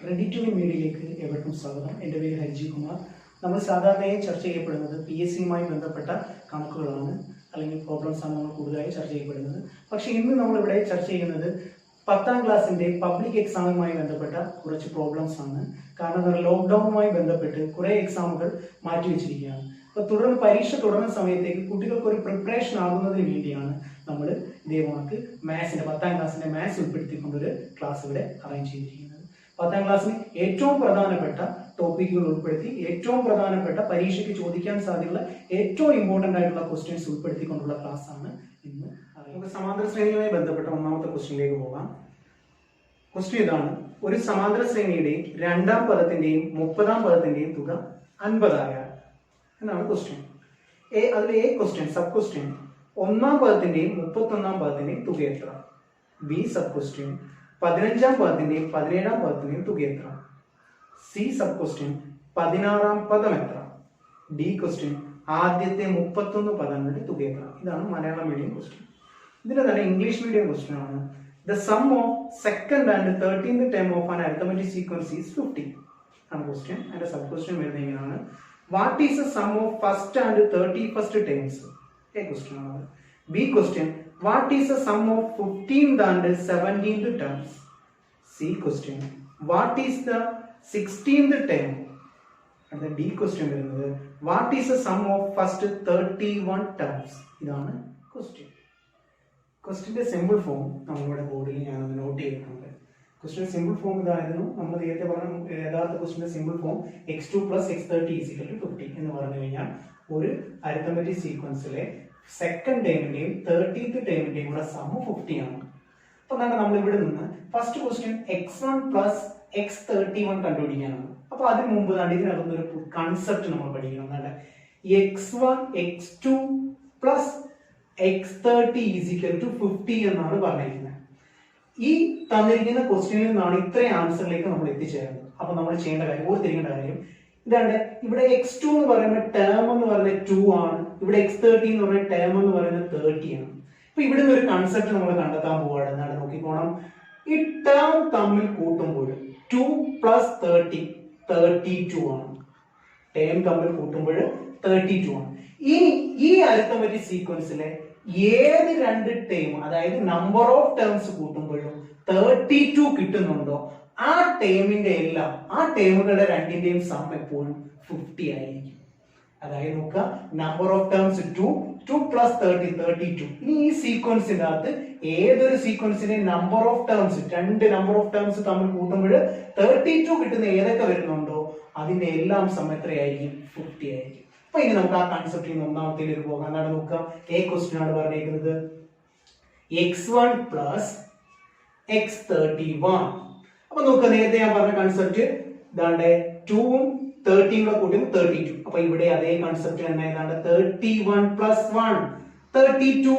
Ready to win മീഡിയയിലേക്ക് ഏവർക്കും സ്വാഗതം. എൻ്റെ പേര് ഹരിജി കുമാർ. നമ്മൾ സാധാരണയായി ചർച്ച ചെയ്യപ്പെടുന്നത് PSCയുമായി ബന്ധപ്പെട്ട കണക്കുകളാണ്, അല്ലെങ്കിൽ പ്രോബ്ലംസ് ആണ് നമ്മൾ കൂടുതലായി ചർച്ച ചെയ്യപ്പെടുന്നത്. പക്ഷേ ഇന്ന് നമ്മളിവിടെ ചർച്ച ചെയ്യുന്നത് 10ാം ക്ലാസ്സിൻ്റെ പബ്ലിക് എക്സാമുമായി ബന്ധപ്പെട്ട കുറച്ച് പ്രോബ്ലംസ് ആണ്. കാരണം ലോക്ക്ഡൗണുമായി ബന്ധപ്പെട്ട് കുറേ എക്സാമുകൾ മാറ്റിവെച്ചിരിക്കുകയാണ്. അപ്പോൾ തുടർന്ന് പരീക്ഷ തുടരുന്ന സമയത്തേക്ക് കുട്ടികൾക്ക് ഒരു പ്രിപ്പറേഷൻ ആകുന്നതിന് വേണ്ടിയാണ് നമ്മൾ ഇതേപോലെ മാത്സിൻ്റെ 10ാം ക്ലാസ്സിൻ്റെ മാത്സ് ഉൾപ്പെടുത്തിക്കൊണ്ടൊരു ക്ലാസ് ഇവിടെ അറേഞ്ച് ചെയ്തിരിക്കുന്നത്. 10ാം ക്ലാസ്സിന് ഏറ്റവും പ്രധാനപ്പെട്ട ടോപ്പിക്കുകൾ ഉൾപ്പെടുത്തി ഏറ്റവും പ്രധാനപ്പെട്ട പരീക്ഷയ്ക്ക് ചോദിക്കാൻ സാധ്യതയുള്ള ഏറ്റവും ഇമ്പോർട്ടൻ്റ് ആയിട്ടുള്ള ക്വസ്റ്റ്യൻസ് ഉൾപ്പെടുത്തിക്കൊണ്ടുള്ള ക്ലാസ് ആണ് ഇന്ന്. നമുക്ക് സമാന്തര ശ്രേണിയുമായി ബന്ധപ്പെട്ട ഒന്നാമത്തെ ക്വസ്റ്റ്യനിലേക്ക് പോകാം. ക്വസ്റ്റ്യൻ ഇതാണ്: ഒരു സമാന്തര ശ്രേണിയുടെ 2ാം പദത്തിന്റെയും 30ാം പദത്തിന്റെയും തുക 50 ആയാൽ എന്നാണ് ക്വസ്റ്റ്യൻ. അതിലെ ക്വസ്റ്റ്യൻ സബ് ക്വസ്റ്റ്യൻ 1ാം പദത്തിന്റെയും 31ാം പദത്തിന്റെയും തുക എത്ര? ബി സബ് ക്വസ്റ്റ്യൻ 15ാം പദത്തിന്റെയും 17ാം പദത്തിന്റെയും തുക എത്ര? സി സബ് ക്വസ്റ്റ്യൻ 16ാം പദം എത്ര? ഡി ക്വസ്റ്റ്യൻ ആദ്യത്തെ 31 പദങ്ങളുടെ തുക എത്ര? ഇതാണ് മലയാളം മീഡിയം ക്വസ്റ്റ്യൻ. ഇതിന്റെ തന്നെ ഇംഗ്ലീഷ് മീഡിയം ക്വസ്റ്റ്യൻ ആണ്. The sum of second and 13th term of an arithmetic sequence is 50 ആണ് ക്വസ്റ്റ്യൻ. അതിന്റെ സബ് ക്വസ്റ്റ്യൻ വരുന്നത് ഇങ്ങനെയാണ്: what is the sum of first and 31st terms? A question ആണ്. B question what is the sum of 15th and 17th terms? C question what is the 16th term? അടുത്ത D question വരുന്നത് what is the sum of first 31 terms? ഇതാണ് question. ക്വസ്റ്റ്യന്റെ simple form നമ്മളുടെ ബോർഡിൽ ഞാനത് not ചെയ്തിട്ടുണ്ട്. Question simple form ഇതായിരുന്നു. നമ്മൾ നേരത്തെ പറഞ്ഞ യഥാർത്ഥ ക്വസ്റ്റ്യന്റെ സിമ്പിൾ ഫോം x2 + x30 = 50 എന്ന് പറഞ്ഞു കഴിഞ്ഞാൽ ഒരു അരിത്തമെറ്റിക് സീക്വൻസിലെ സെക്കൻഡ് ടേമിന്റെയും 30th ടേമിന്റെയും കൂടെ സം 50 ആണ്. അപ്പൊ നമ്മൾ ഇവിടെ നിന്ന് ഫസ്റ്റ് ക്വസ്റ്റ്യൻ x1 + x31 കണ്ടുപിടിക്കാനാണ്. അപ്പൊ അതിന് മുമ്പ് ഇതിനകത്ത് ഒരു കൺസെപ്റ്റ് നമ്മൾ പഠിക്കണം. x1 x2 + x30 = 50 എന്നാണ് പറഞ്ഞിരിക്കുന്നത്. ഈ തന്നിരിക്കുന്ന ക്വസ്റ്റ്യനിൽ നിന്നാണ് ഇത്രയും ആൻസറിലേക്ക് നമ്മൾ എത്തിച്ചേരുന്നത്. അപ്പൊ നമ്മൾ ചെയ്യേണ്ട കാര്യം, ഓർത്തിരിക്കേണ്ട കാര്യം ഇതാണ്: ഇവിടെ x2 എന്ന് പറയുന്ന ടേം എന്ന് പറയുന്നത് 2 ആണ്, ഇവിടെ x30 എന്ന് പറയുന്ന ടേം എന്ന് പറയുന്നത് 30 ആണ്. അപ്പൊ ഇവിടെ നിന്ന് ഒരു കൺസെപ്റ്റ് നമ്മൾ കണ്ടെത്താൻ പോവാണ്. എന്നാണ് നോക്കിക്കോണം. ഈ ടേം തമ്മിൽ കൂട്ടുമ്പോൾ 2 + 30 32 ആണ്. ടേം തമ്മിൽ കൂട്ടുമ്പോൾ 32 ആണ്. ഇനി ഈ അരിത്തമെറ്റിക് സീക്വൻസിലെ ഏത് രണ്ട് ടേം, അതായത് നമ്പർ ഓഫ് ടേംസ് കൂട്ടുമ്പോഴും 32 കിട്ടുന്നുണ്ടോ ആ ടേമിന്റെ എല്ലാം, ആ ടേമുകളുടെ രണ്ടിന്റെയും സം എപ്പോഴും 50 ആയിരിക്കും. അതായത് നോക്കുക, നമ്പർ ഓഫ് ടേംസ് 2 + 30 32. ഇനി ഈ സീക്വൻസിന്റെ അകത്ത് ഏതൊരു സീക്വൻസിന്റെ നമ്പർ ഓഫ് ടേംസ്, രണ്ട് നമ്പർ ഓഫ് ടേംസ് തമ്മിൽ കൂട്ടുമ്പോൾ 32 കിട്ടുന്ന ഏതൊക്കെ വരുന്നുണ്ടോ അതിന്റെ എല്ലാം സം എത്രയായിരിക്കും? 50 ആയിരിക്കും. അപ്പൊ ഇനി നമുക്ക് ആ കൺസെപ്റ്റിൽ നിന്ന് ഒന്നാമത്തേക്ക് പോകാം. എന്താണ് നോക്കാം. എ ക്വസ്റ്റ്യൻ ആണ് പറഞ്ഞിരിക്കുന്നത് x1 + x31. അപ്പൊ നോക്കുക, നേരത്തെ ഞാൻ പറഞ്ഞ കൺസെപ്റ്റ് ഇതാണ്ട് 2ഉം 30യും കൂടെ കൂട്ടുമ്പോൾ 32. അപ്പൊ ഇവിടെ അതേ കൺസെപ്റ്റ് തന്നെ. ഏതാണ്ട് 31 + 1 32.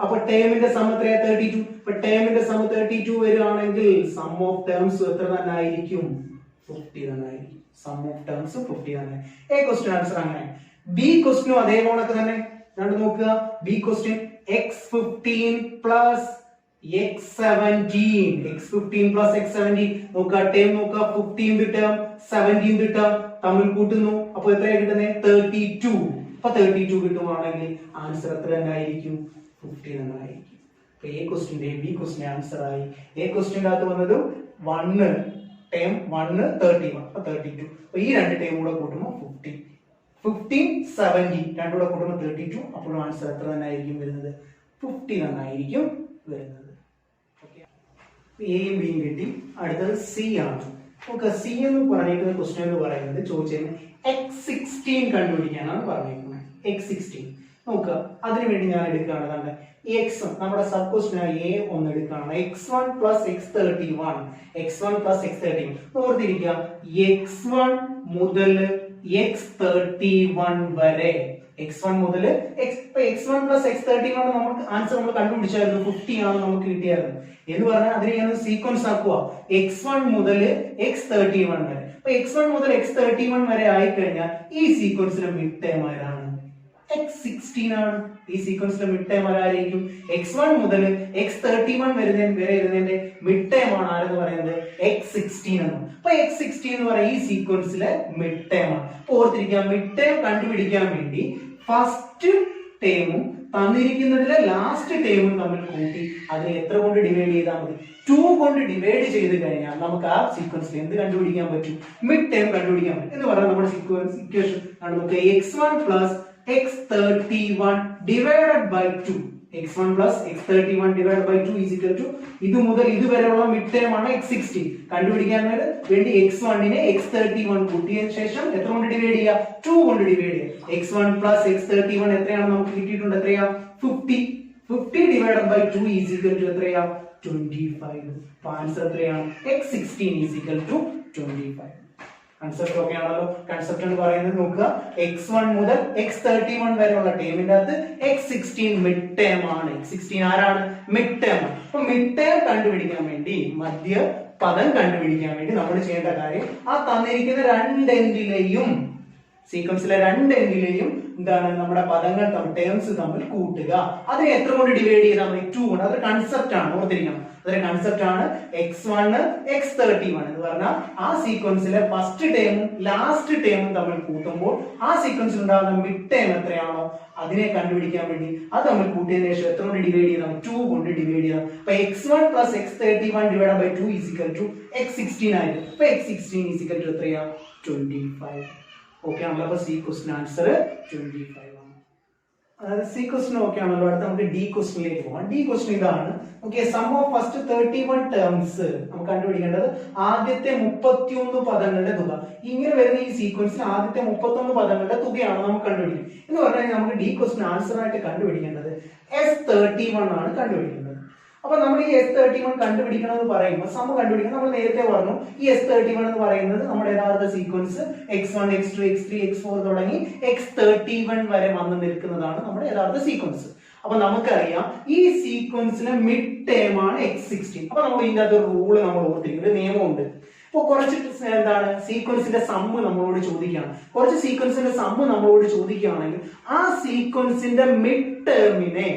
അപ്പൊ ടേമിന്റെ സം എത്രയാ? 32. അപ്പൊ ടേമിന്റെ സം 32 വരികയാണെങ്കിൽ സം ഓഫ് ടേംസ് എത്ര തന്നെ ആയിരിക്കും? 50 തന്നെ ആയിരിക്കും. സം ഓഫ് ടേംസ് 50 തന്നെ. എ ക്വസ്റ്റ്യൻ ആൻസർ അങ്ങനെ. ബി ക്വസ്റ്റ്യനും അതേപോലെ തന്നെ നോക്കുക. B question x15 + x17. x15 + x17 നോക്കുക. ടേം നോക്കുക. 15th ടേം 17th ടേം തമ്മിൽ കൂട്ടുന്നു. അപ്പൊ എത്രയാണ് കിട്ടുന്നത്? 32. അപ്പൊ 32 കിട്ടുവാണെങ്കിൽ ആൻസർ എത്ര തന്നെ ആയിരിക്കും? 50 തന്നെ ആയിരിക്കും. അപ്പൊ എ ക്വസ്റ്റ്യന്റെ ബി ക്വസ്റ്റ്യൻ ആൻസർ ആയി. എ ക്വസ്റ്റ്യന്റെ അകത്ത് വന്നത് 1 ടേം 1 31. അപ്പൊ 32. അപ്പൊ ഈ രണ്ട് ടേം കൂടെ കൂട്ടുമ്പോൾ 50. 15 17 രണ്ടും കൂടെ കൂട്ടുമ്പോൾ 32. അപ്പോൾ ആൻസർ എത്ര തന്നെ ആയിരിക്കും വരുന്നത്? 50 തന്നെ ആയിരിക്കും വരുന്നത്. എയും ബിയും കിട്ടി. അടുത്തത് സി ആണ്. നമുക്ക് സി എന്ന് പറഞ്ഞിരിക്കുന്ന ക്വസ്റ്റ്യൻ എന്ന് പറയുന്നത് ചോദിച്ചത് x16 കണ്ടുപിടിക്കാനാണ് പറഞ്ഞിരിക്കുന്നത്. x16 നോക്കുക. അതിനുവേണ്ടി ഞാൻ എടുക്കുകയാണ് x, നമ്മുടെ സബ് ക്വസ്റ്റ്യൻ എ ഒന്ന് എടുക്കുകയാണ്. x1 + x31. x1 + x31 ഓർത്തിരിക്കുക. x1 മുതൽ x31 വരെ, x1 മുതൽ x1 + x31 നമുക്ക് ആൻസർ നമ്മൾ കണ്ടുപിടിച്ചായിരുന്നു. 50 ആണ് നമുക്ക് കിട്ടിയായിരുന്നു. എന്ന് പറഞ്ഞാൽ അതിനെ ഞാൻ സീക്വൻസ് ആക്കുക. x1 മുതൽ x31 വരെ. അപ്പൊ x1 മുതൽ x31 വരെ ആയിക്കഴിഞ്ഞാൽ ഈ സീക്വൻസിലെ മിഡ് ടേം ആരാണ്? x16 ആണ്. ഈ സീക്വൻസിലെ മിഡ് ടൈം ആരായിരിക്കും? x1 മുതൽ x31 വരെ വരുന്നതിന്റെ മിഡ് ടൈം ആണ് ആരെന്ന് പറയുന്നത്? x16 ആണ്. അപ്പൊ x16 എന്ന് പറയുന്ന ഈ സീക്വൻസിലെ മിഡ് ടൈം ആണ്. അപ്പൊ ഓർത്തിരിക്കുക, മിഡ് ടൈം കണ്ടുപിടിക്കാൻ വേണ്ടി ഫസ്റ്റ് ടേമും തന്നിരിക്കുന്നതിലെ ലാസ്റ്റ് ടേമും തമ്മിൽ കൂട്ടി അതിനെ എത്ര കൊണ്ട് ഡിവൈഡ് ചെയ്താൽ മതി? 2 കൊണ്ട് ഡിവൈഡ് ചെയ്ത് കഴിഞ്ഞാൽ നമുക്ക് ആ സീക്വൻസിൽ എന്ത് കണ്ടുപിടിക്കാൻ പറ്റും? മിഡ് ടൈം കണ്ടുപിടിക്കാൻ പറ്റും. എന്ന് പറഞ്ഞാൽ നമ്മുടെ സീക്വൻസ് ഇക്വേഷൻ നമുക്ക് x1 plus x31 divided by 2, x1 plus x31 divide by 2 is equal to ഇത് മുതൽ ഇതുവരെയുള്ള മിഡ് ടൈം ആണ് x16. കണ്ടുപിടിക്കാൻ വേണ്ടി x1 നെ x31 കൂട്ടിയതിനു ശേഷം എത്ര കൊണ്ട് ഡിവൈഡ് ചെയ്യുക? 2 കൊണ്ട് ഡിവൈഡ് ചെയ്യുക. x1 പ്ലസ് x31 എത്രയാണ് നമുക്ക് കിട്ടിയിട്ടുണ്ട്? എത്രയാ? 50. 50 divided by 2 is equal to എത്രയാ? 25. അപ്പോൾ ആൻസർ എത്രയാണ്? x16 is equal to 25. Concept okay ആണല്ലോ. കൺസെപ്റ്റ് എന്ന് പറയുന്നത് നോക്കുക, x1 മുതൽ x31 വരെയുള്ള ടേമിന്റെ അകത്ത് x16 മിഡ് ടേം ആണ്. x16 ആരാണ്? Mid term. അപ്പൊ മിഡ് ടേം കണ്ടുപിടിക്കാൻ വേണ്ടി, മധ്യ പദം കണ്ടുപിടിക്കാൻ വേണ്ടി നമ്മൾ ചെയ്യേണ്ട കാര്യം, ആ തന്നിരിക്കുന്ന രണ്ട് എൻഡിലെയും സീക്വൻസിലെ രണ്ട് എൻഡിലെയും എന്താണ് നമ്മുടെ പദങ്ങൾ തമ്മിൽ, ടേംസ് തമ്മിൽ കൂട്ടുക. അതിനെ എത്ര കൊണ്ട് ഡിവൈഡ് ചെയ്താൽ മതി? 2 കൊണ്ട്. അതൊരു കൺസെപ്റ്റ് ആണ്, ഓർത്തിരിക്കണം. അതൊരു കൺസെപ്റ്റ് ആണ്. x1 x31 എന്ന് പറഞ്ഞാൽ ആ സീക്വൻസിലെ ഫസ്റ്റ് ടേമും ലാസ്റ്റ് ടേമും തമ്മിൽ കൂട്ടുമ്പോൾ ആ സീക്വൻസിൽ ഉണ്ടാകുന്ന മിഡ് ടേം എത്രയാണോ അതിനെ കണ്ടുപിടിക്കാൻ വേണ്ടി അത് തമ്മിൽ കൂട്ടിയതിനു ശേഷം എത്ര കൊണ്ട് ഡിവൈഡ് ചെയ്താൽ? 2 കൊണ്ട് ഡിവൈഡ് ചെയ്താൽ. അപ്പൊ x1 plus x31 divide by 2 is equal to x16 ആയിരുന്നു. അപ്പൊ x16 ഈസ് ഈക്വൽ ടു എത്രയാ? 25. ഓക്കെ ആണല്ലോ. അപ്പൊ സി ക്വസ്റ്റ്യൻ ആൻസർ 25 ആണ്. അതായത് സി ക്വസ്റ്റ്യൻ ഓക്കെ ആണല്ലോ. അടുത്ത നമുക്ക് ഡി ക്വസ്റ്റ്യനിലേക്ക് പോകാം. ഡി ക്വസ്റ്റ്യൻ ഇതാണ്. Okay, sum of first 31 terms നമുക്ക് കണ്ടുപിടിക്കേണ്ടത് ആദ്യത്തെ 31 പദങ്ങളുടെ തുക. ഇങ്ങനെ വരുന്ന ഈ സീക്വൻസിൽ ആദ്യത്തെ 31 പദങ്ങളുടെ തുകയാണ് നമുക്ക് കണ്ടുപിടിക്കുന്നത്. എന്ന് പറഞ്ഞാൽ നമുക്ക് ഡി ക്വസ്റ്റ്യൻ ആൻസർ ആയിട്ട് കണ്ടുപിടിക്കേണ്ടത് S31 ആണ് കണ്ടുപിടിക്കേണ്ടത്. അപ്പൊ നമ്മൾ ഈ S31 കണ്ടുപിടിക്കണം എന്ന് പറയുമ്പോൾ സം കണ്ടുപിടിക്കണം. നമ്മൾ നേരത്തെ പറഞ്ഞു ഈ S31 എന്ന് പറയുന്നത് നമ്മുടെ യഥാർത്ഥ sequence x1 x2 x3 x4 തുടങ്ങി x31 വരെ വന്ന് നിൽക്കുന്നതാണ് നമ്മുടെ യഥാർത്ഥ സീക്വൻസ്. അപ്പൊ നമുക്കറിയാം ഈ സീക്വൻസിലെ മിഡ് ടേം ആണ് x16. അപ്പൊ നമ്മൾ ഇതിന്റെ അകത്ത് റൂള് നമ്മൾ ഓർത്തിരിക്കുന്നത്, നിയമമുണ്ട്. ഇപ്പൊ കുറച്ച് എന്താണ് സീക്വൻസിന്റെ സമ്മ് നമ്മളോട് ചോദിക്കുകയാണ്. കുറച്ച് സീക്വൻസിന്റെ സമ്മ് നമ്മളോട് ചോദിക്കുകയാണെങ്കിൽ ആ സീക്വൻസിന്റെ മിഡ് ടേമിനെ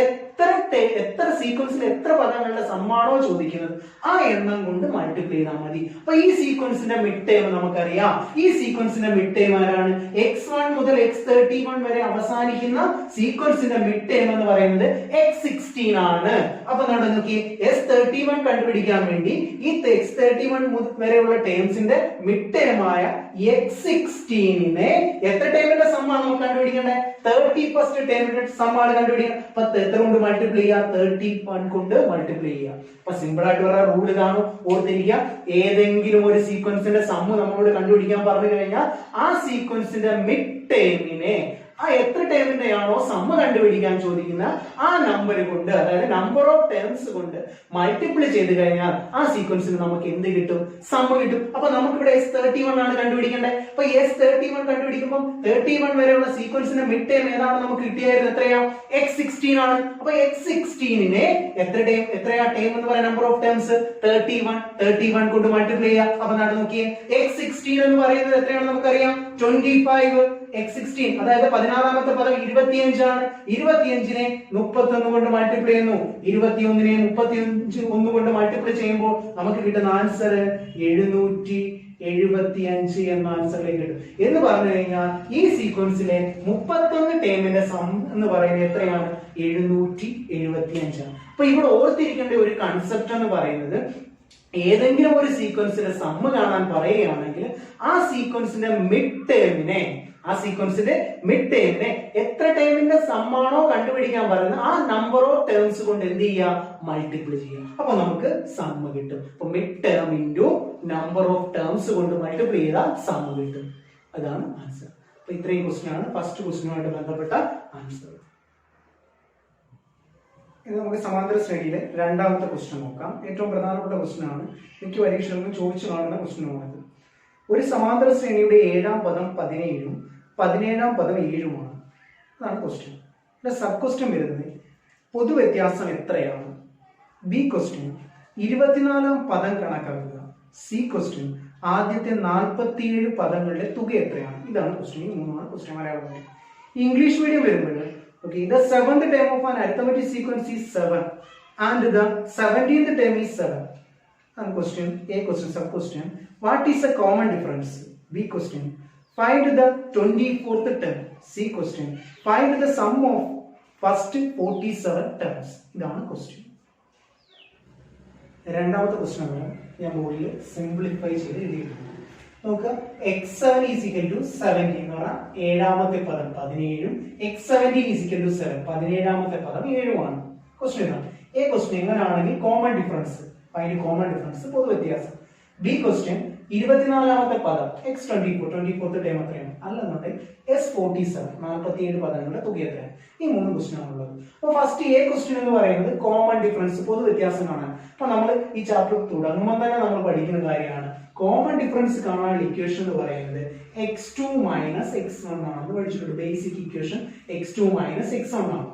എത്ര സീക്വൻസിൽ എത്ര പദങ്ങളുടെ സമ്മാണോ ചോദിക്കുന്നത് ആ എണ്ണം കൊണ്ട് മൾട്ടിപ്ലൈ ചെയ്താൽ മതി. അപ്പൊ ഈ സീക്വൻസിന്റെ മിഡ് ടേം നമുക്കറിയാം. ഈ സീക്വൻസിന്റെ മിഡ് ടേം ആരാണ്? x1 മുതൽ x31 വരെ അവസാനിക്കുന്ന സീക്വൻസിന്റെ മിഡ് ടേം എന്ന് പറയുന്നത് x16 ആണ്. അപ്പൊ നോക്കി, S31 കണ്ടുപിടിക്കാൻ വേണ്ടി ഈ x31 വരെയുള്ള ടേംസിന്റെ മിഡ് ടേം ആയ x16നെ എത്ര ടേമിന്റെ സമ്മാണ് നമുക്ക് കണ്ടുപിടിക്കേണ്ടത്? 31st ടേമിന്റെ സമ്മാണ് കണ്ടുപിടിക്കണം. അപ്പൊ എത്ര കൊണ്ട് മൾട്ടിപ്ലൈ ചെയ്യുക? 31 കൊണ്ട് മൾട്ടിപ്ലൈ ചെയ്യുക. അപ്പൊ സിമ്പിൾ ആയിട്ട് പറയാൻ റൂൾ ഇതാണ്, ഓർത്തിരിക്കുക. ഏതെങ്കിലും ഒരു സീക്വൻസിന്റെ സമ്മ് നമ്മളോട് കണ്ടുപിടിക്കാൻ പറഞ്ഞു കഴിഞ്ഞാൽ ആ സീക്വൻസിന്റെ മിഡ് ടേമിനെ, ആ എത്ര ടേമിന്റെ ആണോ സമ്മ് കണ്ടുപിടിക്കാൻ ചോദിക്കുന്ന ആ നമ്പർ കൊണ്ട്, അതായത് നമ്പർ ഓഫ് ടേംസ് കൊണ്ട് മൾട്ടിപ്ലൈ ചെയ്ത് കഴിഞ്ഞാൽ ആ സീക്വൻസിന് നമുക്ക് എന്ത് കിട്ടും? സമ്മ് കിട്ടും. അപ്പൊ നമുക്കിവിടെ S31 ആണ് കണ്ടുപിടിക്കേണ്ടത്. അപ്പൊ S31 കണ്ടുപിടിക്കുമ്പോൾ 31 വരെയുള്ള സീക്വൻസിന്റെ മിഡ് ടേം ഏതാണ് നമുക്ക് കിട്ടിയായിരുന്നു? എത്രയാ? x16 ആണ്. അപ്പൊ x16നെ എത്രയാ ടേം എന്ന് പറയുന്ന നമ്പർ ഓഫ് ടേംസ്? 31 കൊണ്ട് മൾട്ടിപ്ലൈ ചെയ്യാം. അപ്പൊ നോക്കിയേ, x16 എന്ന് പറയുന്നത് എത്രയാണ് നമുക്കറിയാം? 25. x16 അതായത് 16ാമത്തെ പദം 25 ആണ്. 25നെ 31 കൊണ്ട് മൾട്ടിപ്ലൈ ചെയ്യുന്നു. 21നെ 31 കൊണ്ട് മൾട്ടിപ്ലൈ ചെയ്യുമ്പോൾ നമുക്ക് കിട്ടുന്ന ആൻസർ 775 എന്ന ആൻസറിലേക്ക് കിട്ടും. എന്ന് പറഞ്ഞു കഴിഞ്ഞാൽ ഈ സീക്വൻസിലെ 31 ടേമിന്റെ സം എന്ന് പറയുന്നത് എത്രയാണ്? 775 ആണ്. അപ്പൊ ഇവിടെ ഓർത്തിരിക്കേണ്ട ഒരു കൺസെപ്റ്റ് എന്ന് പറയുന്നത്, ഏതെങ്കിലും ഒരു സീക്വൻസിന്റെ സമ്മ് കാണാൻ പറയുകയാണെങ്കിൽ ആ സീക്വൻസിന്റെ മിഡ് ടേമിനെ എത്ര ടേമിന്റെ സമ്മാണോ കണ്ടുപിടിക്കാൻ പറയുന്നത് ആ നമ്പർ ഓഫ് ടേംസ് കൊണ്ട് എന്ത് ചെയ്യാം? മൾട്ടിപ്ലൈ ചെയ്യാം. അപ്പൊ നമുക്ക് സമ്മ് കിട്ടും. അപ്പൊ mid term into number of terms കൊണ്ട് മൾട്ടിപ്ലൈ ചെയ്താൽ സമ്മ് കിട്ടും. അതാണ് ആൻസർ. അപ്പൊ ഇത്രയും ക്വസ്റ്റ്യൻ ആണ് ഫസ്റ്റ് ക്വസ്റ്റ്യനുമായിട്ട് ബന്ധപ്പെട്ട ആൻസർ. ഇത് നമുക്ക് സമാന്തര ശ്രേണിയിലെ രണ്ടാമത്തെ ക്വസ്റ്റ്യൻ നോക്കാം. ഏറ്റവും പ്രധാനപ്പെട്ട ക്വസ്റ്റ്യൻ ആണ്, മിക്ക പരീക്ഷകളിലും ചോദിച്ചു കാണുന്ന ക്വസ്റ്റ്യനുമാണിത്. ഒരു സമാന്തര ശ്രേണിയുടെ 7ാം പദം 17ഉം 17ാം പദം 7ഉമാണ്. അതാണ് ക്വസ്റ്റ്യൻ. ഇവിടെ സബ് ക്വസ്റ്റ്യൻ വരുന്നത് പൊതുവ്യത്യാസം എത്രയാണ്? ബി ക്വസ്റ്റ്യൻ 24ാം പദം കണക്കാക്കുക. സി ക്വസ്റ്റ്യൻ ആദ്യത്തെ 47 പദങ്ങളുടെ തുക എത്രയാണ്? ഇതാണ് ക്വസ്റ്റ്യൻ. ഈ മൂന്നാണ് ക്വസ്റ്റ്യൻ. മലയാളം ഇംഗ്ലീഷ് മീഡിയം വരുമ്പോൾ okay, the seventh term of an arithmetic sequence is 7 and the 17th term is 7. And question, A question, sub question, what is the common difference? B question, find the 24th term. C question, find the sum of first 47 terms. ഇതാണ് question. രണ്ടാമത്തെ question ആണ് ഞാൻ മുകളിൽ simplify ചെയ്ത് എഴുതിയിട്ടുണ്ട്. നോക്കുക, x7 is equal to 17 എന്ന് പറഞ്ഞാൽ ഏഴാമത്തെ പദം 17ഉം x17 is equal to 7 17ാമത്തെ പദം 7ഉമാണ്. ക്വസ്റ്റ്യൻ ഇതാണ്. A ക്വസ്റ്റ്യൻ എങ്ങനെയാണെങ്കിൽ common difference find common difference പൊതു വ്യത്യാസം. ബി ക്വസ്റ്റ്യൻ 24ാമത്തെ പദം x24 24th ടേം എത്രയാണ്, അല്ലെന്നുണ്ടെങ്കിൽ s47 47 പദങ്ങളുടെ തുക എത്രയാണ്. ഈ മൂന്ന് ക്വസ്റ്റ്യൻ ആണുള്ളത്. അപ്പോൾ ഫസ്റ്റ് എ ക്വസ്റ്റ്യൻ എന്ന് പറയുന്നത് കോമൺ ഡിഫറൻസ് പൊതു വ്യത്യാസം കാണാൻ. അപ്പോൾ നമ്മൾ ഈ ചാപ്റ്റർ തുടങ്ങുമ്പോൾ തന്നെ നമ്മൾ പഠിക്കുന്ന കാര്യമാണ് കോമൺ ഡിഫറൻസ് കാണാനുള്ള ഇക്വേഷൻ എന്ന് പറയുന്നത് x2 മൈനസ് x1 ആണെന്ന് പഠിച്ചിട്ടുണ്ട്. Basic equation x2 minus x1 ആണ്.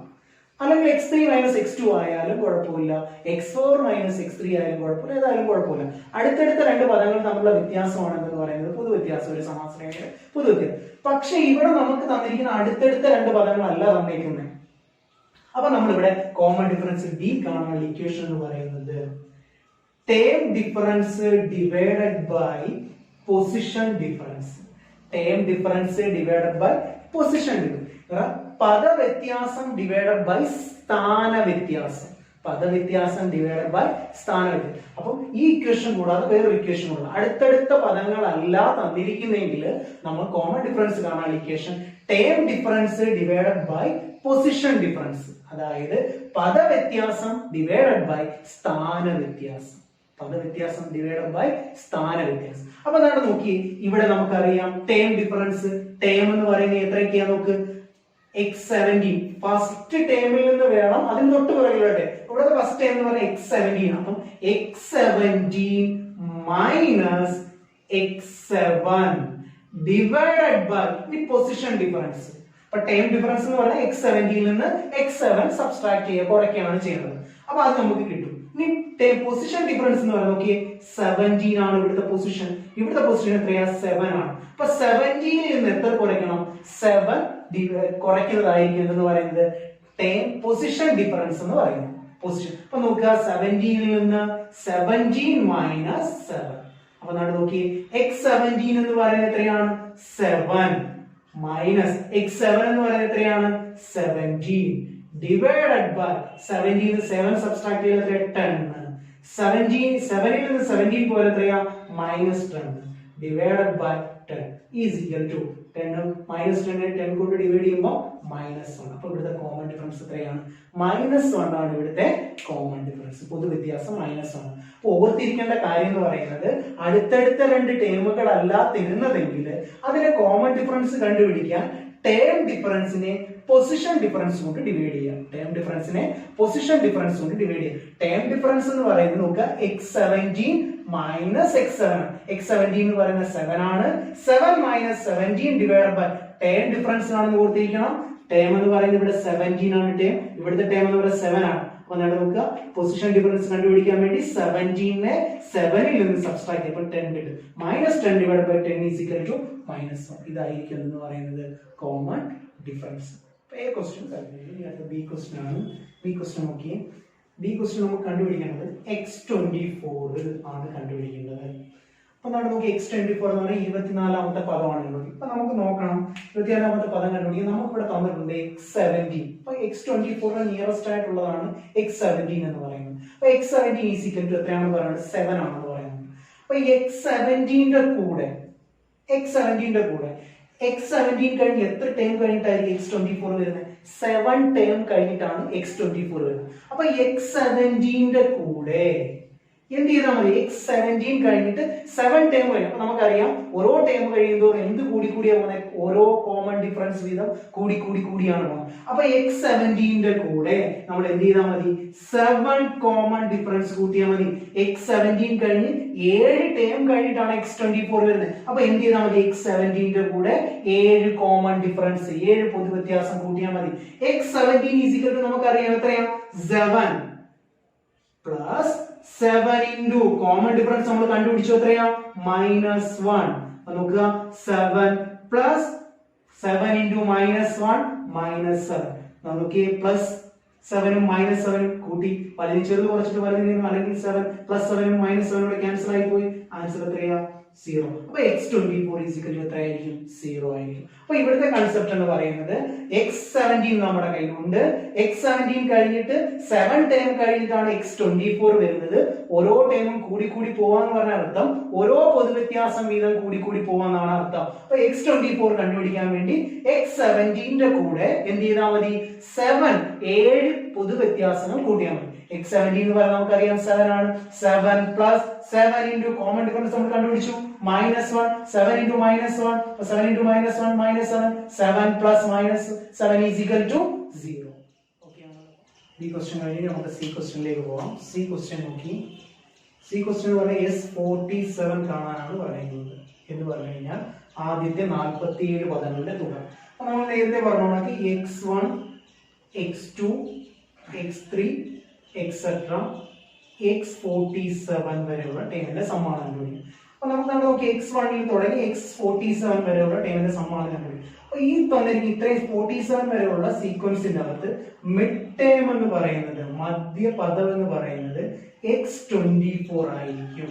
അല്ലെങ്കിൽ x3 മൈനസ് x2 ആയാലും കുഴപ്പമില്ല, x4 മൈനസ് x3 ആയാലും കുഴപ്പമില്ല, ഏതായാലും കുഴപ്പമില്ല. അടുത്തടുത്ത രണ്ട് പദങ്ങൾ തമ്മിലുള്ള വ്യത്യാസമാണെന്ന് പറയുന്നത് പൊതു വ്യത്യാസം, ഒരു സമാശ്രയയുടെ പൊതു വ്യത്യാസം. പക്ഷെ ഇവിടെ നമുക്ക് തന്നിരിക്കുന്ന അടുത്തടുത്ത രണ്ട് പദങ്ങളല്ല തന്നിരിക്കുന്നത്. അപ്പൊ നമ്മളിവിടെ കോമൺ ഡിഫറൻസ് ബി കാണാനുള്ള ഇക്വേഷൻ എന്ന് പറയുന്നത് term difference divided by position difference. Term difference divided by position difference. പദവ്യത്യാസം ഡിവൈഡഡ് ബൈ സ്ഥാന വ്യത്യാസം. പദവ്യത്യാസം ഡിവൈഡഡ് ബൈ സ്ഥാന വ്യത്യാസം. അപ്പം ഈ ഇക്വേഷൻ കൂടാതെ വേറൊരു ഇക്വേഷൻ കൂടാതെ അടുത്തടുത്ത പദങ്ങളല്ല തന്നിരിക്കുന്നെങ്കിൽ നമ്മൾ കോമൺ ഡിഫറൻസ് കാണാനുള്ള equation term difference divided by position difference. അതായത് പദവ്യത്യാസം ഡിവൈഡഡ് ബൈ സ്ഥാന വ്യത്യാസം. പദവ്യത്യാസം ഡിവൈഡഡ് ബൈ സ്ഥാന വ്യത്യാസം. അപ്പൊ എന്താണ് നോക്കി, ഇവിടെ നമുക്കറിയാം ടേം ഡിഫറൻസ്. ടേം എന്ന് പറയുന്നത് എത്രയൊക്കെയാ നോക്ക്, x17 ഫസ്റ്റ് ടേമിൽ നിന്ന് വേണം അതിന് തൊട്ട് പുറകിലോട്ടെ. ഇവിടെ ഫസ്റ്റ് ടേം എന്ന് പറയുന്നത് x17. അപ്പം x17 minus x7 divided by ഈ പൊസിഷൻ ഡിഫറൻസ്. അപ്പൊ ടേം ഡിഫറൻസ് എന്ന് പറഞ്ഞാൽ x17 നിന്ന് x7 സബ്സ്ട്രാക്ട് ചെയ്യുക, കുറയ്ക്കുകയാണ് ചെയ്യുന്നത്. അപ്പൊ അത് നമുക്ക് കിട്ടും. ഇനി പൊസിഷൻ ഡിഫറൻസ് എന്ന് പറയുന്നത് നോക്കിയേ, 17 ആണ് ഇവിടുത്തെ പൊസിഷൻ. ഇവിടുത്തെ പൊസിഷൻ എത്രയാ, 7 ആണ്. അപ്പൊ 17 നിന്ന് എത്ര കുറയ്ക്കണം, 7 കുറയ്ക്കുന്നതായിരിക്കും എന്ന് പറയുന്നത് ടേം പൊസിഷൻ ഡിഫറൻസ് എന്ന് പറയുന്നത്. പൊസിഷൻ. അപ്പൊ നോക്കുക, 17 നിന്ന് 17 മൈനസ് 7. അപ്പൊ നമ്മൾ നോക്കി, x17 എന്ന് പറയുന്നത് എത്രയാണ്, 7 മൈനസ് x7 എന്ന് പറയുന്നത് എത്രയാണ്, 17 ഡിവൈഡഡ് ബൈ 17 ന് 7 സബ്സ്ട്രാക്ട് ചെയ്താൽ എത്രയാ, 10. 7 ൽ നിന്ന് 17 പോയാൽ എത്രയാ, -10 divided by 10 is equal to 10 -10 കൊണ്ട് ഡിവൈഡ് ചെയ്യുമ്പോൾ -1. അപ്പോൾ ഇവിടുത്തെ കോമൺ ഡിഫറൻസ് എത്രയാണ്, -1 ആണ് ഇവിടുത്തെ കോമൺ ഡിഫറൻസ്. പൊതു വ്യത്യാസം -1. അപ്പോൾ ഓർത്തിരിക്കേണ്ട കാര്യം എന്ന് പറയുന്നത് അടുത്തടുത്ത രണ്ട് ടേമുകളല്ല തരുന്നതെങ്കിൽ അതിലെ കോമൺ ഡിഫറൻസ് കണ്ടുപിടിക്കാൻ ടേം ഡിഫറൻസിനെ പൊസിഷൻ ഡിഫറൻസ് കൊണ്ട് ഡിവൈഡ് ചെയ്യാം. ടേം ഡിഫറൻസിനെ പൊസിഷൻ ഡിഫറൻസ് കൊണ്ട് ഡിവൈഡ് ചെയ്യാം. ടേം ഡിഫറൻസ് എന്ന് പറയുന്നത് നോക്കുക, x17 മൈനസ് x7. x17 എന്ന് പറയുന്നത് 7 ആണ്. 7 minus 17 divide by term difference ആണെന്ന് ഓർത്തിരിക്കണം. ടേം എന്ന് പറയുന്നത് ഇവിടെ 17 ആണ് ടേം, ഇവിടുത്തെ ടേം എന്ന് പറയുന്നത് 7 ആണ്. അപ്പൊ നമ്മൾ നോക്കുക, പൊസിഷൻ ഡിഫറൻസ് കണ്ടുപിടിക്കാൻ വേണ്ടി 17നെ 7 ൽ നിന്ന് സബ്സ്ട്രാക്ട് ചെയ്യുമ്പോൾ 10 കിട്ടും. -10 divide by 10 is equal to -1. ഇതായിരിക്കും എന്ന് പറയുന്നത് കോമൺ ഡിഫറൻസ്. A ക്വസ്റ്റ്യൻ കഴിഞ്ഞു. അടുത്ത ബി ക്വസ്റ്റ്യൻ ആണ്. ബി ക്വസ്റ്റ്യൻ നോക്കിയേ. ബി ക്വസ്റ്റ്യൻ നമുക്ക് കണ്ടുപിടിക്കേണ്ടത് x24 ആണ് കണ്ടുപിടിക്കേണ്ടത്. അപ്പൊ നമ്മൾ നോക്കി, x24 എന്ന് പറഞ്ഞാൽ 24ാമത്തെ പദമാണ് ഉള്ളത്. ഇപ്പൊ നമുക്ക് നോക്കണം 24ാമത്തെ പദം കണ്ടുപിടിക്കാൻ. നമുക്ക് ഇവിടെ തന്നിട്ടുണ്ട് x17. അപ്പൊ x24 നിയറസ്റ്റ് ആയിട്ടുള്ളതാണ് x17 എന്ന് പറയുന്നത്. അപ്പൊ x17 ഈസ് ഈക്വൽ ടു എത്രയാണെന്ന് പറയുന്നത് 7 ആണെന്ന് പറയുന്നത്. അപ്പൊ x17ന്റെ കൂടെ x17 കഴിഞ്ഞ് എത്ര ടേം കഴിഞ്ഞിട്ടായിരിക്കും x24 വരുന്നത്, 7 ടേം കഴിഞ്ഞിട്ടാണ് x24 വരുന്നത്. അപ്പൊ x17ന്റെ കൂടെ എന്ത് ചെയ്താൽ മതി, x17 കഴിഞ്ഞിട്ട് 7 ടേം കഴിഞ്ഞു. അപ്പൊ നമുക്കറിയാം ഓരോ ടേം കഴിയുമ്പോൾ എന്ത് കൂടിയാ പോകുന്നത്, ഓരോ കോമൺ ഡിഫറൻസ് വീതം കൂടിയാണ് പോകുന്നത്. അപ്പൊ x17ന്റെ കൂടെ നമ്മൾ എന്ത് ചെയ്താൽ മതി, 7 കോമൺ ഡിഫറൻസ് കൂട്ടിയാൽ മതി. x17 കഴിഞ്ഞ് 7 ടേം കഴിഞ്ഞിട്ടാണ് x24 വരുന്നത്. അപ്പൊ എന്ത് ചെയ്താൽ മതി, x17ന്റെ കൂടെ 7 കോമൺ ഡിഫറൻസ് 7 പൊതു വ്യത്യാസം കൂട്ടിയാൽ മതി. x17 ഈസ് ഈക്വൽ ടു നമുക്കറിയാം എത്രയാ, 7 പ്ലസ് 7 ഇൻറ്റു കോമൺ ഡിഫറൻസ് നമ്മൾ കണ്ടുപിടിച്ചു എത്രയാ, -1. നോക്കുക, 7 പ്ലസ് 7 into -1 -7. നമുക്ക് +7 ഉം -7 ഉം കൂട്ടി വലുത് ചെറുത് കുറച്ചിട്ട് വലുത് അല്ലെങ്കിൽ 7 +7 ഉം -7 കൂടെ ക്യാൻസൽ ആയി പോയി. ആൻസർ എത്രയാ? 0. അപ്പൊ x24 എത്രയായിരിക്കും? 0 ആയിരിക്കും. അപ്പൊ ഇവിടുത്തെ കൺസെപ്റ്റ് എന്ന് പറയുന്നത് x17 നമ്മുടെ കയ്യിലുണ്ട്. x17 കഴിഞ്ഞിട്ട് 7 ടേം കഴിഞ്ഞിട്ടാണ് x24 വരുന്നത്. ഓരോ ടേമും കൂടി കൂടി പോവാന്ന് പറഞ്ഞ അർത്ഥം ഓരോ പൊതുവ്യത്യാസം വീതം കൂടി കൂടി പോവാന്നാണ് അർത്ഥം. അപ്പൊ x24 കണ്ടുപിടിക്കാൻ വേണ്ടി x17ന്റെ കൂടെ എന്ത് ചെയ്താൽ മതി? 7 പൊതുവ്യത്യാസങ്ങൾ കൂട്ടിയാൽ മതി. x17 എന്ന് പറഞ്ഞാൽ നമുക്കറിയാം 7 ആണ്. 7 plus 7 into കോമൺ ഡിഫറൻസ് നമ്മൾ കണ്ടുപിടിച്ചു -1. 7 into -1 7 into -1 -7. 7 plus -7 is equal to 0. Okay ആണ്. ഈ ക്വസ്റ്റ്യൻ കഴിഞ്ഞ് നമുക്ക് സി ക്വസ്റ്റ്യനിലേക്ക് പോകാം. സി ക്വസ്റ്റ്യൻ നോക്കി. സി ക്വസ്റ്റ്യൻ എന്ന് പറഞ്ഞാൽ S47 കാണാനാണ് പറയുന്നത്. എന്ന് പറഞ്ഞു കഴിഞ്ഞാൽ ആദ്യത്തെ 47 പദങ്ങളുടെ തുക. അപ്പോൾ നമ്മൾ നേരത്തെ പറഞ്ഞോളാം x1 x2 x3 etc x47 വരെയുള്ള ടേമിന്റെ സമ്മാനം കണ്ടുപിടിക്കും. അപ്പൊ നമുക്ക് നോക്കി x1 ൽ തുടങ്ങി x47 വരെയുള്ള ടേമിന്റെ സമ്മാനം കണ്ടുപിടിക്കും. അപ്പൊ ഈ തന്നിരിക്കുന്ന ഇത്രയും 47 വരെയുള്ള സീക്വൻസിന്റെ അകത്ത് മിഡ് ടേം എന്ന് പറയുന്നത്, മധ്യപദം എന്ന് പറയുന്നത് x24 ആയിരിക്കും.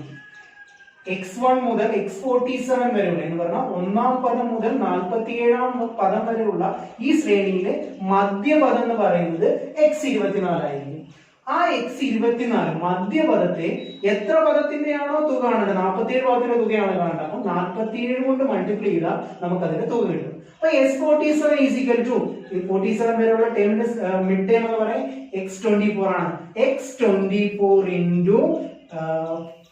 x1 മുതൽ x47 വരെയുള്ള എന്ന് പറഞ്ഞാൽ ഒന്നാം പദം മുതൽ 47ാം പദം വരെയുള്ള ഈ ശ്രേണിയിലെ മധ്യപദം എന്ന് പറയുന്നത് x24 ആയിരിക്കും. ആ x24 മധ്യപദത്തെ എത്ര പദത്തിന്റെയാണോ തുക കാണേണ്ടത്, 47 പദത്തിന്റെ തുകയാണ് കാണേണ്ടത്. അപ്പൊ 47 കൊണ്ട് മൾട്ടിപ്ലൈ ചെയ്താൽ നമുക്ക് അതിന്റെ തുക കിട്ടും. അപ്പൊ S47 ഈസ് ഈക്വൽ ടു 47 വരെയുള്ള ടേമിന്റെ മിഡ് ടേം എന്ന് പറയുന്നത് x24 ആണ്. x24 into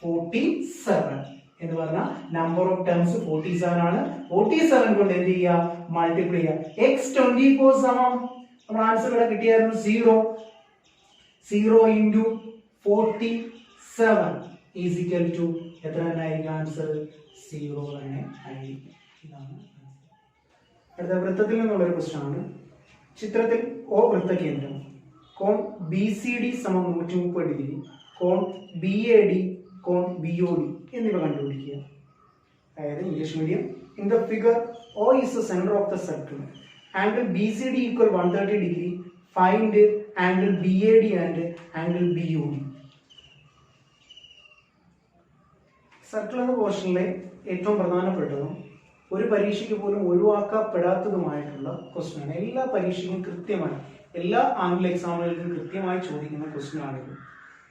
47 എന്ന് പറഞ്ഞാൽ നമ്പർ ഓഫ് ടേംസ് 47 ആണ്. 47 കൊണ്ട് എന്ത് ചെയ്യുക? മൾട്ടിപ്ലൈ ചെയ്യുക. x24 സമം നമ്മൾ ആൻസർ ഇവിടെ കിട്ടിയായിരുന്നു 0. 0 into 47 is equal to എത്ര തന്നെ ആയിരിക്കും ആൻസർ? 0 തന്നെ ആയിരിക്കും. ഇതാണ് അടുത്ത വൃത്തത്തിൽ നിന്നുള്ള ഒരു ക്വസ്റ്റ്യൻ ആണ്. ചിത്രത്തിൽ O വൃത്തകേന്ദ്രം, കോൺ BCD സമം 130 ഡിഗ്രി, കോൺ BAD, കോൺ BOD എന്നിവ കണ്ടുപിടിക്കുക. അതായത് English medium. In the figure O is the center of the circle. Angle BCD equal 130 degree. Find angle BAD and angle BOD. Circle എന്ന പോർഷനിലെ ഏറ്റവും പ്രധാനപ്പെട്ടതും ഒരു പരീക്ഷയ്ക്ക് പോലും ഒഴിവാക്കപ്പെടാത്തതുമായിട്ടുള്ള ക്വസ്റ്റ്യൻ ആണ്. എല്ലാ പരീക്ഷയ്ക്കും കൃത്യമായി, എല്ലാ ആംഗിൾ എക്സാമുകൾക്കും കൃത്യമായി ചോദിക്കുന്ന ക്വസ്റ്റ്യൻ ആണിത്.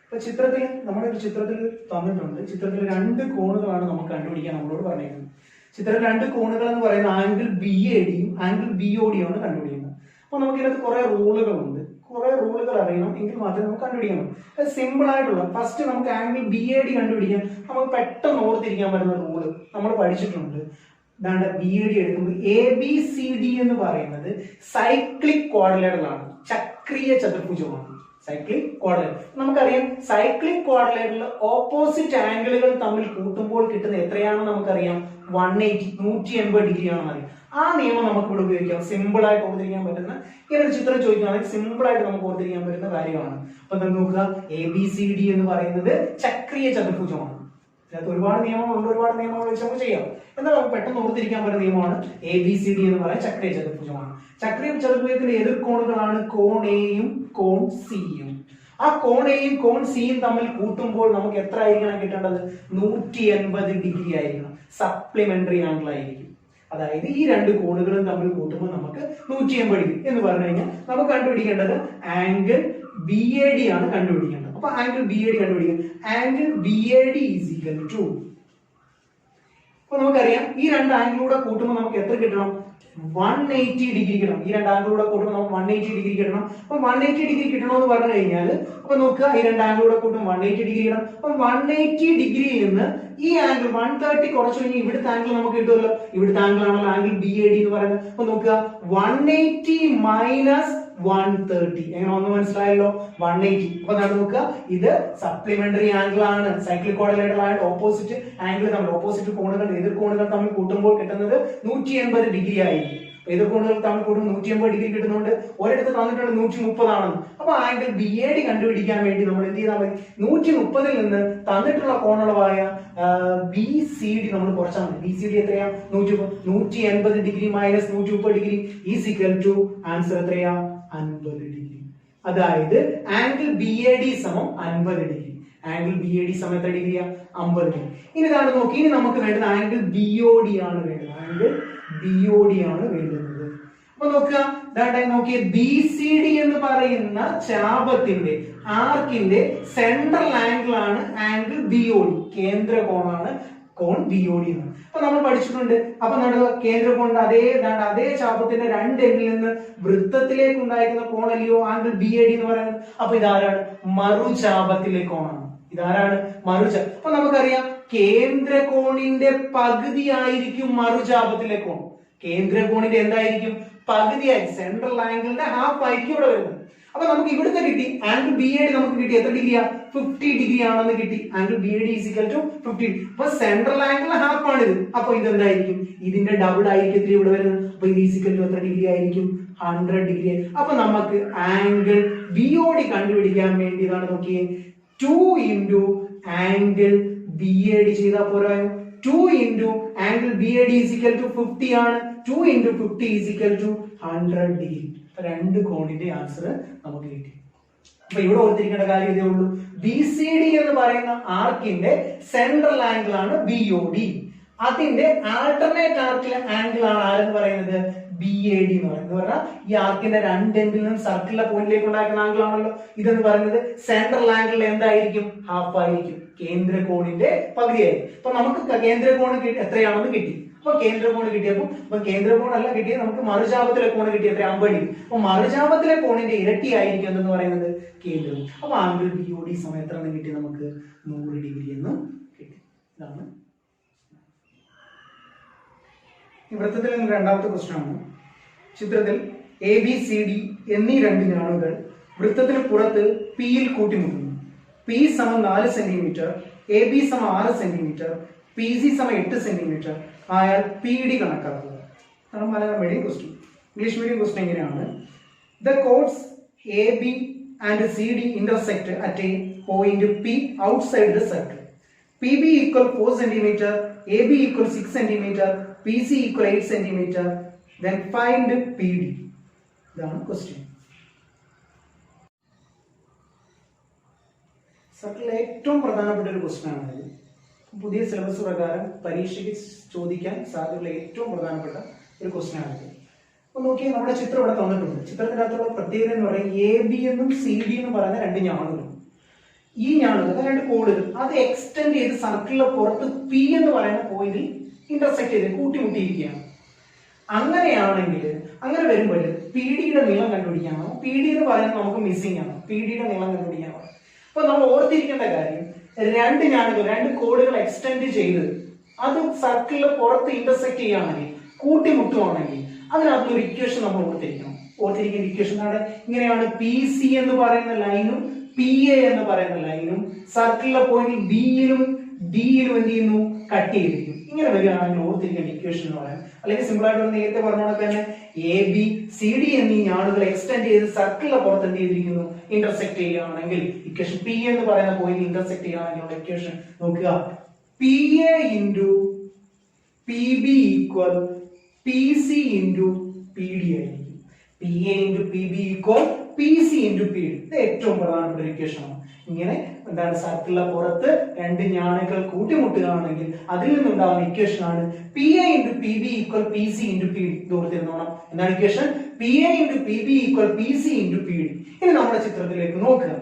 ഇപ്പൊ ചിത്രത്തിൽ നമ്മുടെ ഒരു ചിത്രത്തിൽ തന്നിട്ടുണ്ട്. ചിത്രത്തിൽ 2 കോണുകളാണ് നമുക്ക് കണ്ടുപിടിക്കാൻ നമ്മളോട് പറഞ്ഞിരിക്കുന്നത്. ചിത്രത്തിൽ 2 കോണുകൾ എന്ന് പറയുന്ന ആംഗിൾ BADയും ആംഗിൾ BODയും ആണ് കണ്ടുപിടിക്കുന്നത്. അപ്പൊ നമുക്ക് ഇതിനകത്ത് കുറെ റൂളുകളുണ്ട്. കുറെ റൂളുകൾ അറിയണം എങ്കിൽ മാത്രമേ നമുക്ക് കണ്ടുപിടിക്കാൻ പറ്റൂ. സിമ്പിൾ ആയിട്ടുള്ള ഫസ്റ്റ് നമുക്ക് ആംഗിൾ BAD കണ്ടുപിടിക്കാൻ നമുക്ക് പെട്ടെന്ന് ഓർത്തിരിക്കാൻ പറ്റുന്ന റൂള് നമ്മൾ പഠിച്ചിട്ടുണ്ട്. BAD എടുക്കുമ്പോൾ ABCD എന്ന് പറയുന്നത് സൈക്ലിക് ക്വാഡ്രിലേറ്ററലാണ്, ചക്രീയ ചതുർഭുജമാണ്. സൈക്ലിക് ക്വാഡ്രിലേറ്റർ നമുക്കറിയാം. സൈക്ലിക് ക്വാഡ്രിലേറ്ററിൽ ഓപ്പോസിറ്റ് ആംഗിളുകൾ തമ്മിൽ കൂട്ടുമ്പോൾ കിട്ടുന്ന എത്രയാണ് നമുക്കറിയാം? 180 ഡിഗ്രി ആണെന്ന് അറിയാം. ആ നിയമം നമുക്ക് ഇവിടെ ഉപയോഗിക്കാം. സിമ്പിൾ ആയിട്ട് ഓർത്തിരിക്കാൻ പറ്റുന്ന ഈ ഒരു ചിത്രം ചോദിക്കുകയാണെങ്കിൽ സിമ്പിൾ ആയിട്ട് നമുക്ക് ഓർത്തിരിക്കാൻ പറ്റുന്ന കാര്യമാണ്. അപ്പൊ എന്താ നോക്കുക? ABCD എന്ന് പറയുന്നത് ചക്രീയ ചതുർഭുജമാണ്. അതിനകത്ത് ഒരുപാട് നിയമങ്ങളുണ്ട്, ഒരുപാട് നിയമങ്ങൾ വെച്ച് നമുക്ക് ചെയ്യാം. എന്നാൽ നമുക്ക് പെട്ടെന്ന് ഓർത്തിരിക്കാൻ പറ്റുന്ന നിയമമാണ് ABCD എന്ന് പറയുന്നത് ചക്രീയ ചതുർഭുജമാണ്. ചക്രീയ ചതുർഭുജത്തിന്റെ എതിർ കോണുകളാണ് കോൺ എയും കോൺ സിയും. ആ കോൺ എയും കോൺ സിയും തമ്മിൽ കൂട്ടുമ്പോൾ നമുക്ക് എത്ര ആയിരിക്കണം കിട്ടേണ്ടത്? 180 ഡിഗ്രി ആയിരിക്കണം. സപ്ലിമെന്ററി ആംഗിൾ ആയിരിക്കും. അതായത് ഈ 2 കോണുകളും തമ്മിൽ കൂട്ടുമ്പോൾ നമുക്ക് 180 ഡിഗ്രി എന്ന് പറഞ്ഞു കഴിഞ്ഞാൽ നമുക്ക് കണ്ടുപിടിക്കേണ്ടത് ആംഗിൾ BAD ആണ് കണ്ടുപിടിക്കേണ്ടത്. അപ്പൊ ആംഗിൾ BAD കണ്ടുപിടിക്കാം. Angle BAD is equal to, അപ്പൊ നമുക്കറിയാം ഈ 2 ആംഗിളൂടെ കൂട്ടുമ്പോൾ നമുക്ക് എത്ര കിട്ടണം? 180 ഡിഗ്രി കിട്ടണം. ഈ 2 ആംഗിളൂടെ കൂട്ടുമ്പോൾ നമുക്ക് 180 ഡിഗ്രി കിട്ടണം. അപ്പൊ 180 ഡിഗ്രി കിട്ടണമെന്ന് പറഞ്ഞു കഴിഞ്ഞാൽ അപ്പൊ നോക്കുക, ഈ 2 ആംഗിളൂടെ കൂട്ടുമ്പോൾ 180 ഡിഗ്രി കിട്ടണം. അപ്പൊ 180 ഡിഗ്രിയിൽ നിന്ന് ഈ ആംഗിൾ 130 കുറച്ചു കഴിഞ്ഞാൽ ഇവിടുത്തെ ആംഗിൾ നമുക്ക് കിട്ടുമല്ലോ. ഇവിടുത്തെ ആംഗിൾ ആണല്ലോ ആംഗിൾ BAD എന്ന് പറയുന്നത്. അപ്പൊ നോക്കുക, 180 മൈനസ് 130 എങ്ങനെ ഒന്ന് മനസ്സിലായല്ലോ? 180. അപ്പൊ നോക്കുക, ഇത് സപ്ലിമെന്ററി ആംഗിൾ ആണ്. സൈക്ലിക് ക്വാഡ്രിലേറ്റർ ആയിട്ട് ഓപ്പോസിറ്റ് ആംഗിൾ തമ്മിൽ, ഓപ്പോസിറ്റ് കോണുകൾ എതിർ കോണുകൾ തമ്മിൽ കൂട്ടുമ്പോൾ കിട്ടുന്നത് 180 ഡിഗ്രി ആയിരിക്കും. ഏത് കോണുകൾ തമ്മിൽ കൂടും 180 ഡിഗ്രി കിട്ടുന്നുണ്ട്. ഒരിടത്ത് തന്നിട്ടുണ്ട് 130 ആണെന്ന്. അപ്പൊ ആംഗിൾ BAD കണ്ടുപിടിക്കാൻ വേണ്ടി നമ്മൾ എന്ത് ചെയ്താൽ മതി, 130 നിന്ന് തന്നിട്ടുള്ള കോണളവായ BCD നമ്മൾ കുറച്ചാൽ മതി. BCD എത്രയാ, 180 degree minus 130 degree is equal to answer എത്രയാ, 50 ഡിഗ്രി. അതായത് ആംഗിൾ BAD സമം 50 ഡിഗ്രി. ആംഗിൾ BAD സമം എത്ര ഡിഗ്രിയാ, 50 ഡിഗ്രി. ഇനി ഇതാണ് നോക്കി, ഇനി നമുക്ക് വേണ്ടത് ആംഗിൾ BOD ആണ് വേണ്ടത്. ആംഗിൾ BOD ആണ് വേണ്ടുന്നത്. അപ്പൊ നോക്കുക, നോക്കിയ BCD എന്ന് പറയുന്ന ചാപത്തിന്റെ ആർക്കിന്റെ സെൻട്രൽ ആംഗിൾ ആണ് ആംഗിൾ BOD. കേന്ദ്ര കോണാണ് കോൺ BOD എന്ന്. അപ്പൊ നമ്മൾ പഠിച്ചിട്ടുണ്ട്. അപ്പൊ നമ്മുടെ കേന്ദ്ര കോണിന്റെ അതേ ചാപത്തിന്റെ രണ്ട് എൻഡിൽ നിന്ന് വൃത്തത്തിലേക്ക് ഉണ്ടായിരിക്കുന്ന കോണല്ലയോ ആംഗിൾ BAD എന്ന് പറയുന്നത്. അപ്പൊ ഇതാരാണ്, മറുചാപത്തിലെ കോണാണ്. ഇതാരാണ്, മറുചാപം. അപ്പൊ നമുക്കറിയാം കേന്ദ്ര കോണിന്റെ പകുതി ആയിരിക്കും മറുചാപത്തിലെ കോൺ. കേന്ദ്ര കോണിന്റെ എന്തായിരിക്കും, പകുതിയായി, സെൻട്രൽ ആംഗിളിന്റെ ഹാഫ് ആയിരിക്കും ഇവിടെ വരുന്നത്. അപ്പൊ നമുക്ക് ഇവിടുത്തെ കിട്ടി ആംഗിൾ BAD നമുക്ക് കിട്ടി എത്ര ഡിഗ്രിയാ, 50 ഡിഗ്രി ആണെന്ന് കിട്ടി. Angle BAD is equal to 50. അപ്പൊ സെൻട്രൽ ആംഗിൾ ഹാഫ് ആണിത്. അപ്പൊ ഇതെന്തായിരിക്കും, ഇതിന്റെ ഡബിൾ ആയിരിക്കും ഇവിടെ വരുന്നത്. അപ്പൊ ഇത് ഈസ് ഈക്വൽ ടു എത്ര ഡിഗ്രി ആയിരിക്കും, 100 ഡിഗ്രി. അപ്പൊ നമുക്ക് ആംഗിൾ BOD കണ്ടുപിടിക്കാൻ വേണ്ടി ഇതാണ് നോക്കിയേ, 2 into ആംഗിൾ BAD ചെയ്താൽ പോരായോ. 2 into angle BAD is equal to 50 ആണ്. 2 into 50 is equal to 100 degree. രണ്ട് കോണിന്റെ ആൻസർ നമുക്ക് കിട്ടി. അപ്പൊ ഇവിടെ ഓർത്തിരിക്കേണ്ട കാര്യം ഇതേ ഉള്ളൂ. BCD എന്ന് പറയുന്ന ആർക്കിന്റെ സെൻട്രൽ ആംഗിൾ ആണ് BOD. അതിന്റെ ആൾട്ടർനേറ്റ് ആർക്കിലെ ആംഗിൾ ആണ് ആരെന്ന് പറയുന്നത്, BAD എന്ന് പറഞ്ഞാൽ ഈ ആർക്കിന്റെ രണ്ട് എൻഡിൽ നിന്നും സർക്കിളിലെ പോയിന്റിലേക്ക് ഉണ്ടാക്കുന്ന ആംഗിൾ ആണല്ലോ ഇതെന്ന് പറയുന്നത്. സെൻട്രൽ ആംഗിൾ എന്തായിരിക്കും, ഹാഫ് ആയിരിക്കും. കേന്ദ്ര കോണിന്റെ പകുതിയായിരിക്കും. അപ്പൊ നമുക്ക് കേന്ദ്ര കോൺ എത്രയാണെന്ന് കിട്ടി. അപ്പൊ കേന്ദ്ര കോൺ കിട്ടിയപ്പോ കേന്ദ്ര കോൺ അല്ല കിട്ടിയത്, നമുക്ക് മറുചാപത്തിലെ കോൺ കിട്ടി എത്ര, 50 ഡിഗ്രി. അപ്പൊ മറുചാപത്തിലെ കോണിന്റെ ഇരട്ടി ആയിരിക്കും എന്ന് പറയുന്നത് കേന്ദ്രം. അപ്പൊ ആംഗിൾ BOD സമയം എത്ര എന്ന് കിട്ടി, നമുക്ക് 100 ഡിഗ്രി എന്നും കിട്ടി. ഇതാണ് ഈ വൃത്തത്തിൽ നിന്ന് രണ്ടാമത്തെ ക്വസ്റ്റ്യൻ ആണ്. ചിത്രത്തിൽ ABCD എന്നീ രണ്ട് ഞാണുകൾ വൃത്തത്തിന് പുറത്ത് P യിൽ കൂട്ടിമുട്ടുന്നു. P സമം 4 സെന്റിമീറ്റർ, AB സമം 6 സെന്റിമീറ്റർ, PC സമം 8 സെന്റിമീറ്റർ ആയാൽ PD കണക്കാക്കുക. കാരണം Malayalam medium question. English medium question എങ്ങനെയാണ്, the chords AB and CD intersect at a point P outside the circle. PB equal 4 centimeter, AB equal 6 centimeter, PC equal 8 centimeter. Then find PD. ഇതാണ് question. സർക്കിളിലെ ഏറ്റവും പ്രധാനപ്പെട്ട ഒരു question ആണ്. പുതിയ syllabus പ്രകാരം പരീക്ഷയ്ക്ക് ചോദിക്കാൻ സാധ്യതയുള്ള ഏറ്റവും പ്രധാനപ്പെട്ട ഒരു ക്വസ്റ്റ്യൻ ആണ്. അപ്പൊ നോക്കിയാൽ നമ്മുടെ ചിത്രം ഇവിടെ തന്നിട്ടുണ്ട്. ചിത്രത്തിനകത്തുള്ള പ്രത്യേകത എന്ന് പറയുന്നത് AB എന്നും CD എന്നും പറയുന്ന രണ്ട് ഞാണുകൾ. ഈ ഞാണുകൾ രണ്ട് കോഡുകൾ അത് എക്സ്റ്റെൻഡ് ചെയ്ത് സർക്കിളിലെ പുറത്ത് P എന്ന് പറയുന്ന പോയിന്റിൽ ഇന്റർസെക്ട് ചെയ്ത് കൂട്ടിമുട്ടിയിരിക്കുകയാണ്. അങ്ങനെയാണെങ്കിൽ അങ്ങനെ വരുമ്പോൾ PD-യുടെ നീളം കണ്ടുപിടിക്കാനോ, PD എന്ന് പറയുന്നത് നമുക്ക് മിസ്സിംഗ് ആണ്, PD-യുടെ നീളം കണ്ടുപിടിക്കാനോ. അപ്പൊ നമ്മൾ ഓർത്തിരിക്കേണ്ട കാര്യം, രണ്ട് ഞാണുകൾ രണ്ട് കോഡുകൾ എക്സ്റ്റെൻഡ് ചെയ്ത് അത് സർക്കിളിൽ പുറത്ത് ഇന്റർസെക്ട് ചെയ്യുകയാണെങ്കിൽ, കൂട്ടിമുട്ടുകയാണെങ്കിൽ അതിനകത്തൊരു ഇക്വേഷൻ നമ്മൾ ഓർത്തിരിക്കേണ്ട ഇക്വേഷൻ ആണ്. ഇങ്ങനെയാണ് PC എന്ന് പറയുന്ന ലൈനും PA എന്ന് പറയുന്ന ലൈനും സർക്കിളിലെ പോയിന്റിൽ B-യിലും D-യിലും എന്ത് ചെയ്യുന്നു, കട്ട് ചെയ്തിരിക്കും. ഇങ്ങനെ വരികയാണെങ്കിൽ ഓർത്തിരിക്കേണ്ട ഇക്വേഷൻ എന്ന് പറയാം. അല്ലെങ്കിൽ സിമ്പിൾ ആയിട്ട് നേരത്തെ പറഞ്ഞോടെ തന്നെ ABCD എന്നീ ഞാണുകൾ എക്സ്റ്റെൻഡ് ചെയ്ത് സർക്കിളിലെ പുറത്ത് എന്ത് ചെയ്തിരിക്കുന്നു, ഇന്റർസെക്ട് ചെയ്യുകയാണെങ്കിൽ ഇക്വേഷൻ P എന്ന് പറയുന്ന പോയിന്റ് ഇന്റർസെക്ട് ചെയ്യുകയാണെങ്കിൽ ഇക്വേഷൻ നോക്കുക, PA into PB equal PC into PD ആയിരിക്കും. PA into PB equal PC into PD. ഇത് ഏറ്റവും പ്രധാനപ്പെട്ട ഇക്വേഷൻ ആണ്. ഇങ്ങനെ എന്താണ്, സർക്കിളിലെ പുറത്ത് രണ്ട് ഞാണുകൾ കൂട്ടിമുട്ടുകയാണെങ്കിൽ അതിൽ നിന്നുണ്ടാകുന്ന ഇക്വേഷൻ ആണ് PA into PB equal PC into PD. ഇത് ഓർത്തിരുന്നോണം. എന്താണ് equation? PA into PB equal PC into PD. ഇനി നമ്മുടെ ചിത്രത്തിലേക്ക് നോക്കുക.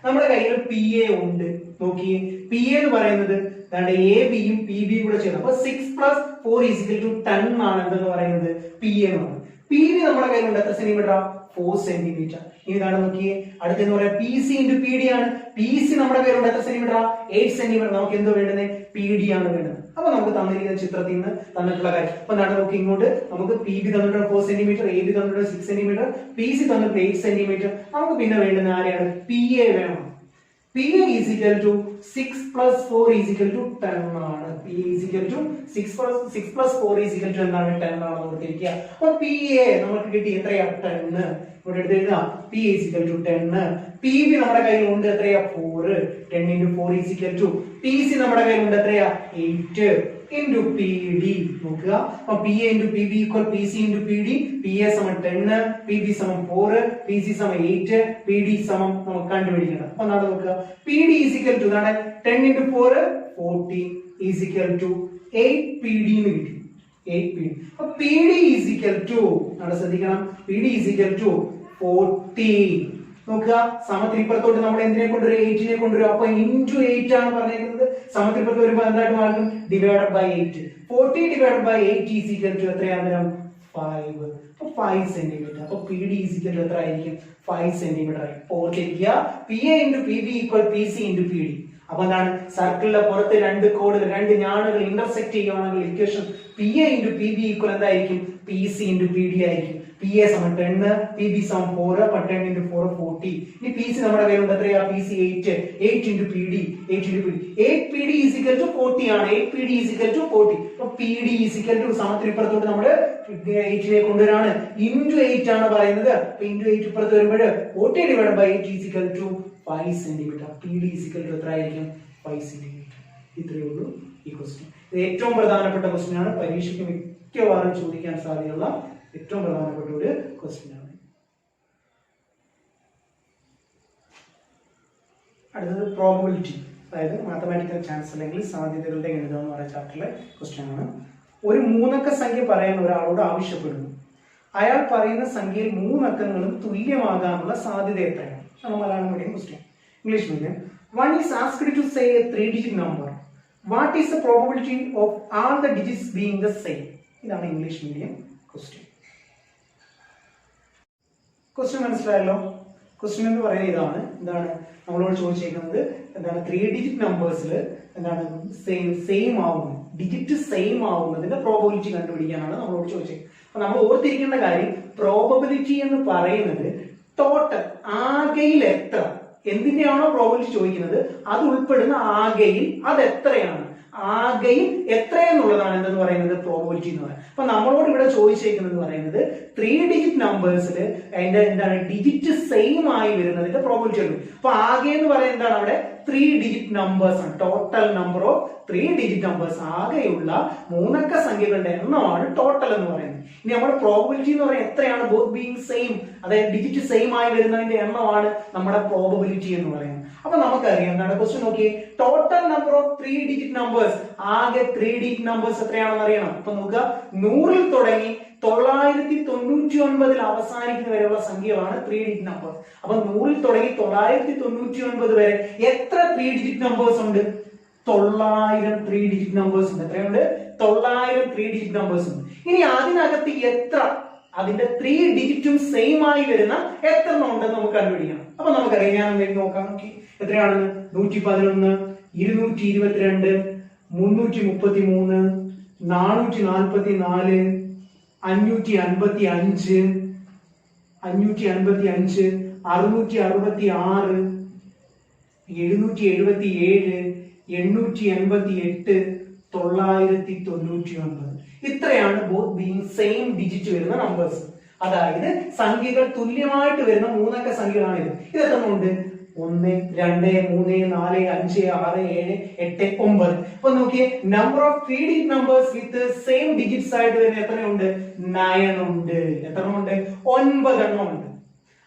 നമ്മുടെ കയ്യിൽ PA ഉണ്ട്. നോക്കിയേ, PA എന്ന് പറയുന്നത് ABയും PBയും കൂടെ ചേർന്ന് അപ്പൊ 6 + 4 = 10 ആണ് എന്തെന്ന് പറയുന്നത് PA എന്ന് പറയുന്നത്. PB നമ്മുടെ കയ്യിലുണ്ട് എത്ര സെന്റിമീറ്റർ? 4 സെന്റിമീറ്റർ. ഇനി ഇതാണ് നോക്കിയേ, അടുത്തെന്ന് പറയാം PC into PD ആണ്. PC നമ്മുടെ കയ്യിലുണ്ട് എത്ര സെന്റിമീറ്റർ? 8 സെന്റിമീറ്റർ. നമുക്ക് എന്തോ വേണ്ടത്? PD ആണ് വേണ്ടത്. അപ്പൊ നമുക്ക് തന്നിരിക്കുന്ന ചിത്രത്തിൽ നിന്ന് തന്നിട്ടുള്ള കാര്യം അപ്പൊ എന്താണ് നോക്കി, ഇങ്ങോട്ട് നമുക്ക് PB തന്നിട്ടുണ്ട് 4 സെന്റിമീറ്റർ, AB തന്നിട്ടുണ്ട് 6 സെന്റിമീറ്റർ, PC തന്നിട്ടുണ്ട് 8 സെന്റിമീറ്റർ. നമുക്ക് പിന്നെ വേണ്ടുന്ന ആരെയാണ്? PA വേണം. PA is equal to 6 plus 4 is equal to 10 ആണ്. PA is equal to 6 plus 4 is equal to എന്താണ് 10 ആണ് ഓർത്തിരിക്കുക. അപ്പോൾ PA നമുക്ക് കിട്ടി എത്രയാ 10. ഇവിടെ എടുത്ത് എഴുതാം PA is equal to 10. PB നമ്മുടെ കയ്യിൽ ഉണ്ട് എത്രയാ 4. 10 into 4 is equal to PC നമ്മുടെ കയ്യിൽ ഉണ്ട് എത്രയാ 8 into PD. നോക്കുക അപ്പോൾ PA into PB equal PC into PD. PA സമം 10, PB സമം 4, PC സമം 8, PD സമം നമുക്ക് കണ്ടുപിടിക്കണം. അപ്പോൾ എന്താണ് നോക്കുക PD is equal to 10 into 4 40 is equal to 8 PD എന്ന് കിട്ടി. 8 PD. അപ്പോൾ PD is equal to നമ്മൾ ശ്രദ്ധിക്കണം PD is equal to 40. നോക്കുക സമത്രിപ്പുറത്തോട്ട് നമ്മൾ എന്തിനെ കൊണ്ടുവരും 8 നെ കൊണ്ടുവരും. അപ്പൊ into 8 ആണ് പറഞ്ഞിരിക്കുന്നത്. സമത്രിപ്പുറത്ത് വരുമ്പോൾ എന്തായിട്ട് മാറും divided by 8. 40 divided by 8 is equal to എത്രയാണ് 5. അപ്പൊ 5 സെന്റിമീറ്റർ. അപ്പൊ PD is equal to എത്ര ആയിരിക്കും 5 സെന്റിമീറ്റർ ആയി. ഓർത്തിരിക്കുക PA into PB equal PC into PD. അപ്പൊ എന്താണ് സർക്കിളിന്റെ പുറത്ത് രണ്ട് കോഡുകൾ രണ്ട് ഞാണുകൾ ഇന്റർസെക്ട് ചെയ്യുകയാണെങ്കിൽ equation PA into PB equal എന്തായിരിക്കും PC into PD ആയിരിക്കും. PA സമം 10, PB സമം 4, അപ്പോൾ 10 into 4 40. ഇനി PC നമ്മുടെ കയ്യിലുണ്ട് എത്രയാ PC 8 into PD 8 PD is equal to 40 ആണ്. 8 PD is equal to 40. അപ്പോൾ PD is equal to സമത്തിന് ഇപ്പുറത്തോട്ട് നമ്മൾ 8 നെ കൊണ്ടുവരാണ് into 8 ആണ് പറയുന്നത്. അപ്പോൾ into 8 ഇപ്പുറത്ത് വരുമ്പോൾ 40 divided by 8 is equal to 5 centimetre. PD is equal to എത്ര ആയിരിക്കും 5 സെന്റിമീറ്റർ. ഇത്രയേ ഉള്ളൂ ഈ ക്വസ്റ്റ്യൻ. ഇത് ഏറ്റവും പ്രധാനപ്പെട്ട ക്വസ്റ്റ്യൻ ആണ്. പരീക്ഷയ്ക്ക് മിക്കവാറും ചോദിക്കാൻ സാധ്യതയുള്ള ഏറ്റവും പ്രധാനപ്പെട്ട ഒരു ക്വസ്റ്റ്യൻ ആണ്. അടുത്തത് പ്രോബബിലിറ്റി, അതായത് മാത്തമാറ്റിക്കൽ ചാൻസ് അല്ലെങ്കിൽ സാധ്യതകളുടെ ഗണിതം എന്ന് പറയുന്ന ചാപ്റ്ററിലെ ക്വസ്റ്റ്യൻ ആണ്. ഒരു മൂന്നക്ക സംഖ്യ പറയാൻ ഒരാളോട് ആവശ്യപ്പെടുന്നു. അയാൾ പറയുന്ന സംഖ്യയിൽ 3 അക്കങ്ങളും തുല്യമാകാനുള്ള സാധ്യത എത്രയാണ്? Malayalam medium question. English medium. One is asked to say a 3-digit number. What is the probability of all the digits being the same? ഇതാണ് ഇംഗ്ലീഷ് മീഡിയം ക്വസ്റ്റ്യൻ. ക്വസ്റ്റ്യൻ മനസ്സിലായല്ലോ. ക്വസ്റ്റ്യൻ എന്ന് പറയുന്നത് ഇതാണ്. എന്താണ് നമ്മളോട് ചോദിച്ചിരിക്കുന്നത്? എന്താണ് 3-digit നമ്പേഴ്സിൽ എന്താണ് സെയിം ആവുന്നത്, ഡിജിറ്റ് സെയിം ആവുന്നതിന്റെ പ്രോബബിലിറ്റി കണ്ടുപിടിക്കാനാണ് നമ്മളോട് ചോദിച്ചത്. അപ്പൊ നമ്മൾ ഓർത്തിരിക്കേണ്ട കാര്യം പ്രോബബിലിറ്റി എന്ന് പറയുന്നത് ടോട്ടൽ ആകെയിൽ എത്ര എന്തിന്റെയാണോ പ്രോബബിലിറ്റി ചോദിക്കുന്നത് അത് ഉൾപ്പെടുന്ന ആകെയിൽ അത് എത്രയാണ്, ആകെയിൽ എത്രയെന്നുള്ളതാണ് എന്തെന്ന് പറയുന്നത് പ്രോബബിലിറ്റി എന്ന് പറയുന്നത്. അപ്പൊ നമ്മളോട് ഇവിടെ ചോദിച്ചേക്കുന്നത് പറയുന്നത് 3-digit നമ്പേഴ്സിൽ അതിന്റെ എന്താണ് ഡിജിറ്റ് സെയിം ആയി വരുന്നതിന്റെ പ്രോബബിലിറ്റി ആണ്. അപ്പൊ ആകെ എന്ന് പറയുന്നത് എന്താണ് അവിടെ 3-digit നമ്പേഴ്സ് ആണ്. Total number of 3-digit numbers, ആകെയുള്ള മൂന്നക്ക സംഖ്യകളുടെ എണ്ണമാണ് ടോട്ടൽ എന്ന് പറയുന്നത്. ഇനി നമ്മുടെ പ്രോബബിലിറ്റി എന്ന് പറയുന്നത് എത്രയാണ് ബോത്ത് ബീയിങ് സെയിം, അതായത് ഡിജിറ്റ് സെയിം ആയി വരുന്നതിന്റെ എണ്ണമാണ് നമ്മുടെ പ്രോബബിലിറ്റി എന്ന് പറയുന്നത്. അപ്പൊ നമുക്കറിയാം എന്താണ് ക്വസ്റ്റ്യൻ നോക്കി, total number of 3-digit numbers, ആകെ 3-digit നമ്പേഴ്സ് എത്രയാണെന്ന് അറിയണം. അപ്പൊ നോക്കുക 100-ൽ തുടങ്ങി 999 അവസാനിക്കുന്ന വരെയുള്ള സംഖ്യകളാണ് 3-digit നമ്പേഴ്സ്. അപ്പൊ 100-ൽ തുടങ്ങി 999 വരെ എത്ര 3-digit നമ്പേഴ്സ് ഉണ്ട്? 900 3-digit നമ്പേഴ്സ് ഉണ്ട്. എത്രയുണ്ട്? 900 3-digit നമ്പേഴ്സ് ഉണ്ട്. ഇനി അതിനകത്ത് എത്ര അതിന്റെ 3 ഡിജിറ്റും സെയിം ആയി വരുന്ന എത്ര ഉണ്ടെന്ന് നമുക്ക് കണ്ടുപിടിക്കണം. അപ്പൊ നമുക്കറിയാം, ഞാൻ എന്തെങ്കിലും നോക്കാം. നോക്കി എത്രയാണെന്ന് 111, 222, 333, 444, 555, 666, 777, 888, 999. ഇത്രയാണ് ബോത്ത് ബീയിങ് സെയിം ഡിജിറ്റ് വരുന്ന നമ്പേഴ്സ്. അതായത് സംഖ്യകൾ തുല്യമായിട്ട് വരുന്ന മൂന്നക്ക സംഖ്യകളാണ് ഇത്. ഇതെത്ര ഉണ്ട്? 1, 2, 3, 4, 5, 6, 7, 8, 9. അപ്പൊ നോക്കിയേ, number of 3-digit numbers with same digits ആയിട്ട് വരുന്ന എത്രയുണ്ട്? 9 ഉണ്ട്. എത്ര ഉണ്ട്? 9 എണ്ണം ഉണ്ട്.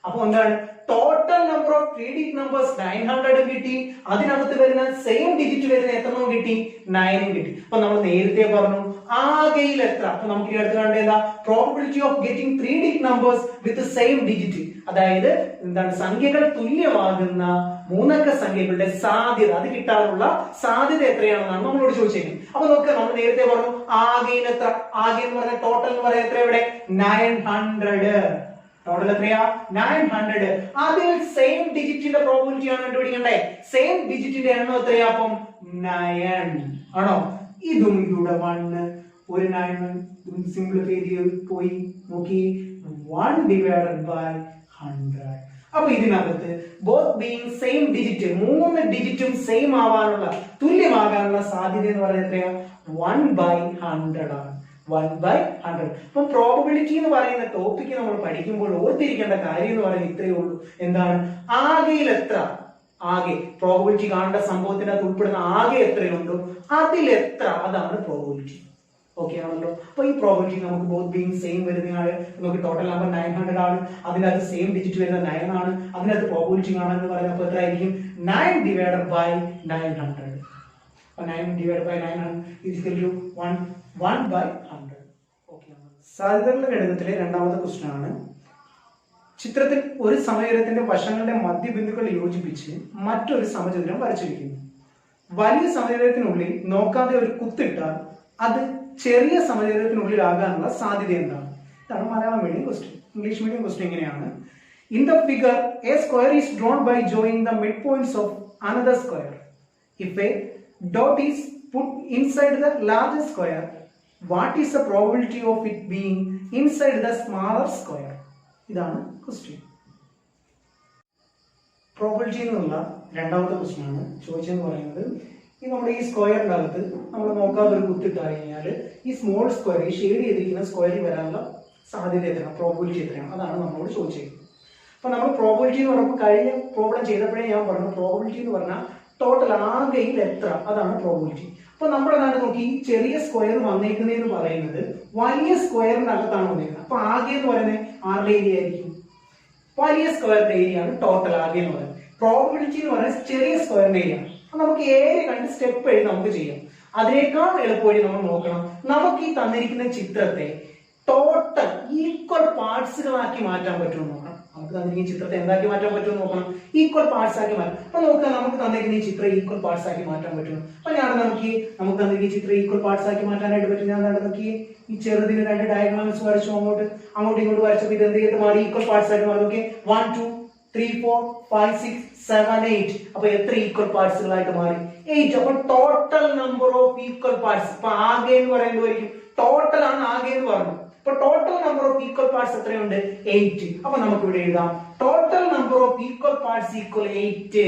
അപ്പൊ എന്താണ് total number of 3-digit numbers 900 കിട്ടി. അതിനകത്ത് വരുന്ന സെയിം ഡിജിറ്റ് വരുന്ന എത്രണ്ണം കിട്ടി? 9 കിട്ടി. അപ്പൊ നമ്മൾ നേരത്തെ പറഞ്ഞു ആകെയിൽ എത്ര. അപ്പൊ നമുക്ക് ഈ അടുത്ത് കണ്ട എന്താ probability of getting 3-digit numbers with same digit, അതായത് എന്താണ് സംഖ്യകൾ തുല്യമാകുന്ന മൂന്നക്ക സംഖ്യകളുടെ സാധ്യത, അത് കിട്ടാനുള്ള സാധ്യത എത്രയാണെന്നാണ് നമ്മളോട് ചോദിച്ചേക്കുന്നത്. അപ്പൊ നോക്കുക, നമ്മൾ നേരത്തെ പറഞ്ഞു ആകെയിൽ എത്ര. ആകെ എന്ന് പറഞ്ഞ ടോട്ടൽ എന്ന് പറയുന്നത് എത്ര? ഇവിടെ 900. ടോട്ടൽ എത്രയാ? 900. അതിൽ സെയിം ഡിജിറ്റിന്റെ പ്രോബബിലിറ്റി ആണ് കണ്ടുപിടിക്കണ്ടേ. സെയിം ഡിജിറ്റിന്റെ എണ്ണം എത്രയാ? അപ്പം 9 ആണോ? ഇതും ഇവിടെ 1, ഒരു 9 സിംപ്ലിഫൈ ചെയ്ത് പോയി. നോക്കി 1 divided by 100. അപ്പൊ ഇതിനകത്ത് ബോത്ത് ബീങ് സെയിം ഡിജിറ്റ്, 3 ഡിജിറ്റും സെയിം ആവാനുള്ള, തുല്യമാകാനുള്ള സാധ്യത എന്ന് പറയുന്നത് എത്രയാ? 1/100 ആണ്. 1/100. അപ്പൊ പ്രോബബിലിറ്റി എന്ന് പറയുന്ന ടോപ്പിക്ക് നമ്മൾ പഠിക്കുമ്പോൾ ഓർത്തിരിക്കേണ്ട കാര്യം എന്ന് പറയുന്നത് ഇത്രയേ ഉള്ളൂ. എന്താണ്? ആകെയിൽ എത്ര, ആകെ പ്രോബബിലിറ്റി കാണേണ്ട സംഭവത്തിനകത്ത് ഉൾപ്പെടുന്ന ആകെ എത്രയുണ്ടോ അതിലെത്ര, അതാണ് പ്രോബബിലിറ്റി. ഓക്കെ ആണല്ലോ. അപ്പൊ ഈ പ്രോബബിലിറ്റി നമുക്ക് ബോത്ത് ബീങ് സെയിം വരുന്നതാണ്. നമുക്ക് ടോട്ടൽ നമ്പർ 900 ആണ്, അതിനകത്ത് സെയിം ഡിജിറ്റ് വരുന്ന 9 ആണ്, അതിനകത്ത് പ്രോബബിലിറ്റി കാണാൻ പറയുന്നത് എത്ര ആയിരിക്കും? 9/900. 9/900 is equal to 1/100. ഓക്കെ. സാധ്യതകളുടെ ഗണിതത്തിലെ രണ്ടാമത്തെ ക്വസ്റ്റ്യൻ ആണ്. ചിത്രത്തിൽ ഒരു സമചതുരത്തിന്റെ വശങ്ങളുടെ മധ്യബിന്ദുക്കൾ യോജിപ്പിച്ച് മറ്റൊരു സമചതുരം വരച്ചിരിക്കുന്നു. വലിയ സമചതുരത്തിനുള്ളിൽ നോക്കാതെ ഒരു കുത്തിട്ടാൽ അത് ചെറിയ സമചതുരത്തിനുള്ളിലാകാനുള്ള സാധ്യത എന്താണ്? ഇതാണ് Malayalam medium question. English medium question ഇങ്ങനെയാണ്. In the figure a square is drawn by joining the midpoints of another square. If a dot is put inside the larger square, what is the probability of it being inside the smaller square? ഇതാണ് question. Probability എന്നുള്ള രണ്ടാമത്തെ question ആണ് ചോദിച്ചതെന്ന് പറയുന്നത്. ഈ നമ്മുടെ ഈ സ്ക്വയറിന്റെ അകത്ത് നമ്മൾ നോക്കാതെ ഒരു കുത്തിട്ട് കഴിഞ്ഞാൽ ഈ സ്മോൾ സ്ക്വയർ, ഈ ഷെയ്ഡ് ചെയ്തിരിക്കുന്ന സ്ക്വയറിൽ വരാനുള്ള സാധ്യത എത്രയാണ്, പ്രോബബിലിറ്റി എത്രയാണ്, അതാണ് നമ്മളോട് ചോദിച്ചത്. അപ്പൊ നമ്മൾ പ്രോബബിലിറ്റി എന്ന് പറയുമ്പോൾ കഴിഞ്ഞ പ്രോബ്ലം ചെയ്തപ്പോഴേ ഞാൻ പറഞ്ഞു, പ്രോബബിലിറ്റി എന്ന് പറഞ്ഞാൽ ടോട്ടൽ ആകെയിൽ എത്ര, അതാണ് പ്രോബബിലിറ്റി. അപ്പൊ നമ്മുടെ നാട് നോക്കി ഈ ചെറിയ സ്ക്വയർ വന്നേക്കുന്നതെന്ന് പറയുന്നത് വലിയ സ്ക്വയറിന്റെ അകത്താണ് വന്നേക്കുന്നത്. അപ്പൊ ആകെ എന്ന് പറയുന്നത് ആരുടെ ഏരിയ ആയിരിക്കും? വലിയ സ്ക്വയറിന്റെ ഏരിയ ആണ് ടോട്ടൽ ആകെ എന്ന് പറയുന്നത്. പ്രോബബിലിറ്റി എന്ന് പറയുന്നത് ചെറിയ സ്ക്വയറിന്റെ ഏരിയ ആണ്. അപ്പൊ നമുക്ക് ഏരിയ കണ്ട് സ്റ്റെപ്പ് വഴി നമുക്ക് ചെയ്യാം. അതിനേക്കാൾ എളുപ്പവഴി നമ്മൾ നോക്കണം. നമുക്ക് ഈ തന്നിരിക്കുന്ന ചിത്രത്തെ ടോട്ടൽ ഈക്വൽ പാർട്സുകളാക്കി മാറ്റാൻ പറ്റുമോ നോക്കണം. നമുക്ക് തന്നിരിക്കുന്ന ചിത്രത്തെ എന്താക്കി മാറ്റാൻ പറ്റുമോ നോക്കണം. ഈക്വൽ പാർട്സ് ആക്കി മാറ്റാം. അപ്പൊ നോക്കുക, നമുക്ക് തന്നിരിക്കുന്ന ഈ ചിത്രം ഈക്വൽ പാർട്സ് ആക്കി മാറ്റാൻ പറ്റുമോ? അപ്പൊ ഞാൻ നമുക്ക് തന്നിരിക്കുന്ന ചിത്രം ഈക്വൽ പാർട്സ് ആക്കി മാറ്റാനായിട്ട് പറ്റും. ഞാൻ നോക്കി ഈ ചെറുതിന് 2 ഡയഗ്രാംസ് വരച്ചു, അങ്ങോട്ടും ഇങ്ങോട്ട് വരച്ചപ്പോൾ ഇത് എന്ത് ചെയ്തിട്ട് മാറി? ഈക്വൽ പാർട്സ് ആയിട്ട് മാറി. ഓക്കെ, 1 2 3 4 5 6 7 8. അപ്പൊ എത്ര ഈക്വൽ പാർട്സുകളായിട്ട് മാറി? 8. അപ്പൊ total number of equal parts, ഇപ്പൊ ആകെ എന്ന് പറയുന്നതായിരിക്കും, ടോട്ടൽ ആണ് ആകെ എന്ന് പറഞ്ഞു. ഇപ്പൊ total number of equal parts എത്രയുണ്ട്? 8. അപ്പൊ നമുക്ക് ഇവിടെ എഴുതാം total number of equal parts equal 8.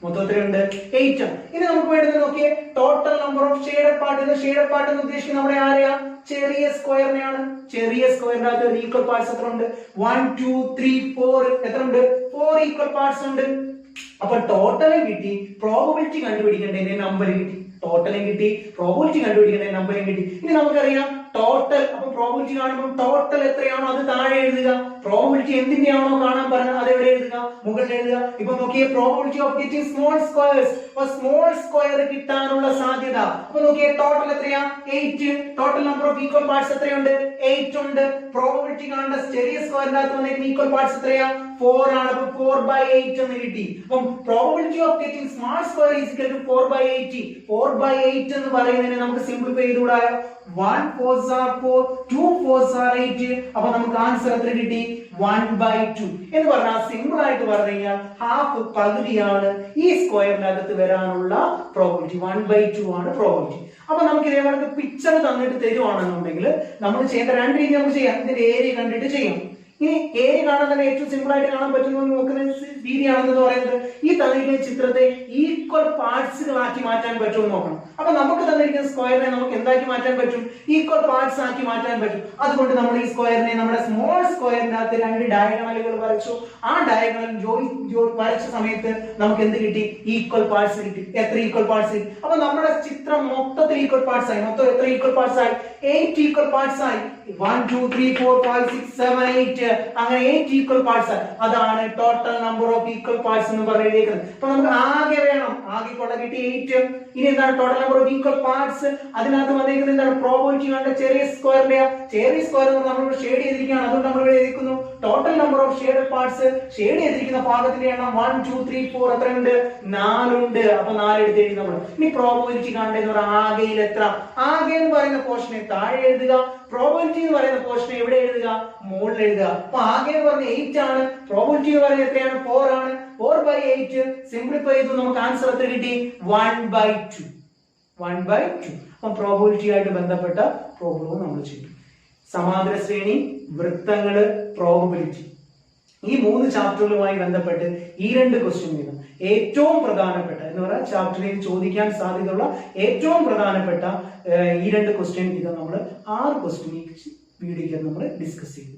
മൊത്തം എത്രയുണ്ട്? 8. ഇനി നമുക്ക് വേണ്ടത് നോക്കിയേ, total number of shaded part. Shaded part എന്ന് ഉദ്ദേശിക്കുന്നത് നമ്മുടെ ആരെയാ? ചെറിയ സ്ക്വയറിനെയാണ്. ചെറിയ സ്ക്വയറിന്റെ അകത്ത് ഈക്വൽ പാർട്സ് എത്ര ഉണ്ട്? 1 2 3 4. എത്ര ഉണ്ട്? 4 ഈക്വൽ പാർട്സ് ഉണ്ട്. അപ്പൊ ടോട്ടലും കിട്ടി, പ്രോബബിലിറ്റി കണ്ടുപിടിക്കേണ്ടതിന്റെ നമ്പർ കിട്ടി. ടോട്ടലും കിട്ടി, പ്രോബബിലിറ്റി കണ്ടുപിടിക്കേണ്ട നമ്പറും കിട്ടി. ഇനി നമുക്കറിയാം ടോട്ടൽ. അപ്പൊ പ്രോബബിലിറ്റി കാണുമ്പോൾ ടോട്ടൽ എത്രയാണോ അത് താഴെ എഴുതുക. പ്രോബബിലിറ്റി എന്തിന്റെയാണോ കാണാൻ പറഞ്ഞത് അത് എവിടെ എഴുതുക? മുകളിൽ എഴുതുക. ഇപ്പൊ നോക്കിയേ, probability of getting small squares. അപ്പൊ സ്മോൾ സ്ക്വയർ കിട്ടാനുള്ള സാധ്യത. അപ്പൊ നോക്കിയേ, ടോട്ടൽ എത്രയാ? 8. Total number of equal parts എത്രയുണ്ട്? 8 ഉണ്ട്. പ്രോബബിലിറ്റി കാണേണ്ട ചെറിയ സ്ക്വയറിന്റെ അകത്ത് വന്നിരിക്കുന്ന ഈക്വൽ പാർട്സ് എത്രയാ? 4 ആണ്. അപ്പൊ 4/8 എന്ന് കിട്ടി. അപ്പം probability of getting small square is equal to 4/8. 4/8 എന്ന് പറയുന്നതിനെ നമുക്ക് simplify ചെയ്തുകൂടായോ? 1 4s are 4, 2 4s are 8. അപ്പൊ നമുക്ക് ആൻസർ എത്ര കിട്ടി? 1/2 എന്ന് പറഞ്ഞാൽ സിമ്പിൾ ആയിട്ട് പറഞ്ഞു കഴിഞ്ഞാൽ ഹാഫ്, പകുതിയാണ് ഈ സ്ക്വയറിനകത്ത് വരാനുള്ള പ്രോബബിലിറ്റി. 1/2 ആണ് പ്രോബബിലിറ്റി. അപ്പൊ നമുക്ക് ഇതേപോലെ പിക്ചർ തന്നിട്ട് തരുവാണെന്നുണ്ടെങ്കിൽ നമ്മൾ ചെയ്യേണ്ട 2 രീതി നമുക്ക് ചെയ്യാം. ഇതിന്റെ ഏരിയ കണ്ടിട്ട് ചെയ്യാം. ഇനി ഏരിയ കാണാൻ തന്നെ ഏറ്റവും സിമ്പിൾ ആയിട്ട് കാണാൻ പറ്റുന്ന നോക്കുന്ന രീതിയാണെന്ന് പറയുന്നത് ഈ തന്നിരിക്കുന്ന ചിത്രത്തെ ഈക്വൽ പാർട്സുകളാക്കി മാറ്റാൻ പറ്റുമെന്ന് നോക്കണം. അപ്പൊ നമുക്ക് തന്നിരിക്കുന്ന സ്ക്വയറിനെ നമുക്ക് എന്താക്കി മാറ്റാൻ പറ്റും? ഈക്വൽ പാർട്സ് ആക്കി മാറ്റാൻ പറ്റും. അതുകൊണ്ട് നമ്മൾ ഈ സ്ക്വയറിനെ നമ്മുടെ സ്മോൾ സ്ക്വയറിന്റെ അകത്ത് 2 ഡയഗണലുകൾ വരച്ചു. ആ ഡയഗണൽ വരച്ച സമയത്ത് നമുക്ക് എന്ത് കിട്ടി? ഈക്വൽ പാർട്സ് കിട്ടി. എത്ര ഈക്വൽ പാർട്സ്? അപ്പൊ നമ്മുടെ ചിത്രം മൊത്തത്തിൽ ഈക്വൽ പാർട്സ് ആയി. മൊത്തം എത്ര ഈക്വൽ പാർട്സ് ആയി? 8 ഈക്വൽ പാർട്സ് ആയി. 1 2 3 4 5 6 7 8. അങ്ങനെ 8 ഈക്വൽ പാർട്സ്. അതാണ് total number of equal parts എന്ന് പറയുന്നത്. അപ്പൊ നമുക്ക് ആകെ വേണം. ആകെ കൊള്ള കിട്ടി 8. ഇനി എന്താണ് total number of equal parts? അതിനകത്ത് വന്നിരിക്കുന്നത് എന്താണ്? പ്രോബബിലിറ്റി കണ്ട ചെറിയ സ്ക്വയറിന്റെ. ചെറിയ സ്ക്വയർ നമ്മൾ ഷെയ്ഡ് ചെയ്തിരിക്കുകയാണ്, അതുകൊണ്ട് നമ്മൾ ഇവിടെ എഴുതിക്കുന്നു total number of shaded parts. Shade ചെയ്തിരിക്കുന്ന ഭാഗത്തിന്റെ എണ്ണം 1 2 3 4 എത്രയുണ്ട്? 4 ഉണ്ട്. അപ്പൊ 4 എടുത്ത് എഴുതി നമ്മൾ. ഇനി പ്രോബബിലിറ്റി കാണേണ്ടതെന്ന് പറഞ്ഞാൽ ആകെയിൽ എത്ര? ആകെ എന്ന് പറയുന്ന പോർഷനെ താഴെ എഴുതുക, പ്രോബബിലിറ്റി എന്ന് പറയുന്ന പോർഷനെ എവിടെ എഴുതുക? മുകളിൽ എഴുതുക. അപ്പൊ ആകെ എന്ന് പറഞ്ഞ 8 ആണ്, പ്രോബബിലിറ്റി എന്ന് പറയുന്നത് എത്രയാണ്? 4 ആണ്. 4/8 സിംപ്ലിഫൈ ചെയ്തു നമുക്ക് ആൻസർ എത്ര കിട്ടി? 1/2. 1/2. അപ്പൊ പ്രോബബിലിറ്റി ആയിട്ട് ബന്ധപ്പെട്ട പ്രോബ്ലവും നമ്മൾ ചെയ്തു. സമാന്തര ശ്രേണി, വൃത്തങ്ങള്, പ്രോബബിലിറ്റി. ഈ 3 ചാപ്റ്ററുകളുമായി ബന്ധപ്പെട്ട് ഈ 2 ക്വസ്റ്റ്യൻ വീതം ഏറ്റവും പ്രധാനപ്പെട്ട എന്ന് പറയാൻ ചാപ്റ്ററിൽ ചോദിക്കാൻ സാധ്യതയുള്ള ഏറ്റവും പ്രധാനപ്പെട്ട ഈ 2 ക്വസ്റ്റ്യൻ വീതം നമ്മൾ 6 ക്വസ്റ്റ്യൻ വീഡിയോയ്ക്ക് നമ്മൾ ഡിസ്കസ് ചെയ്തു.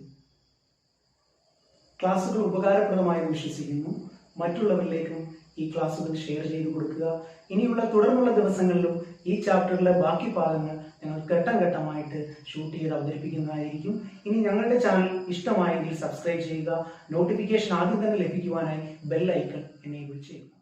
ക്ലാസ്സുകൾ ഉപകാരപ്രദമായി വിശ്വസിക്കുന്നു. മറ്റുള്ളവരിലേക്കും ഈ ക്ലാസ്സുകൾ ഷെയർ ചെയ്ത് കൊടുക്കുക. ഇനിയുള്ള തുടർന്നുള്ള ദിവസങ്ങളിലും ഈ ചാപ്റ്ററിലെ ബാക്കി ഭാഗങ്ങൾ ഞങ്ങൾ ഘട്ടം ഘട്ടമായിട്ട് ഷൂട്ട് ചെയ്ത് അവതരിപ്പിക്കുന്നതായിരിക്കും. ഇനി ഞങ്ങളുടെ ചാനൽ ഇഷ്ടമായെങ്കിൽ സബ്സ്ക്രൈബ് ചെയ്യുക. നോട്ടിഫിക്കേഷൻ ആദ്യം തന്നെ ലഭിക്കുവാനായി ബെൽ ഐക്കൺ എനേബിൾ ചെയ്യുക.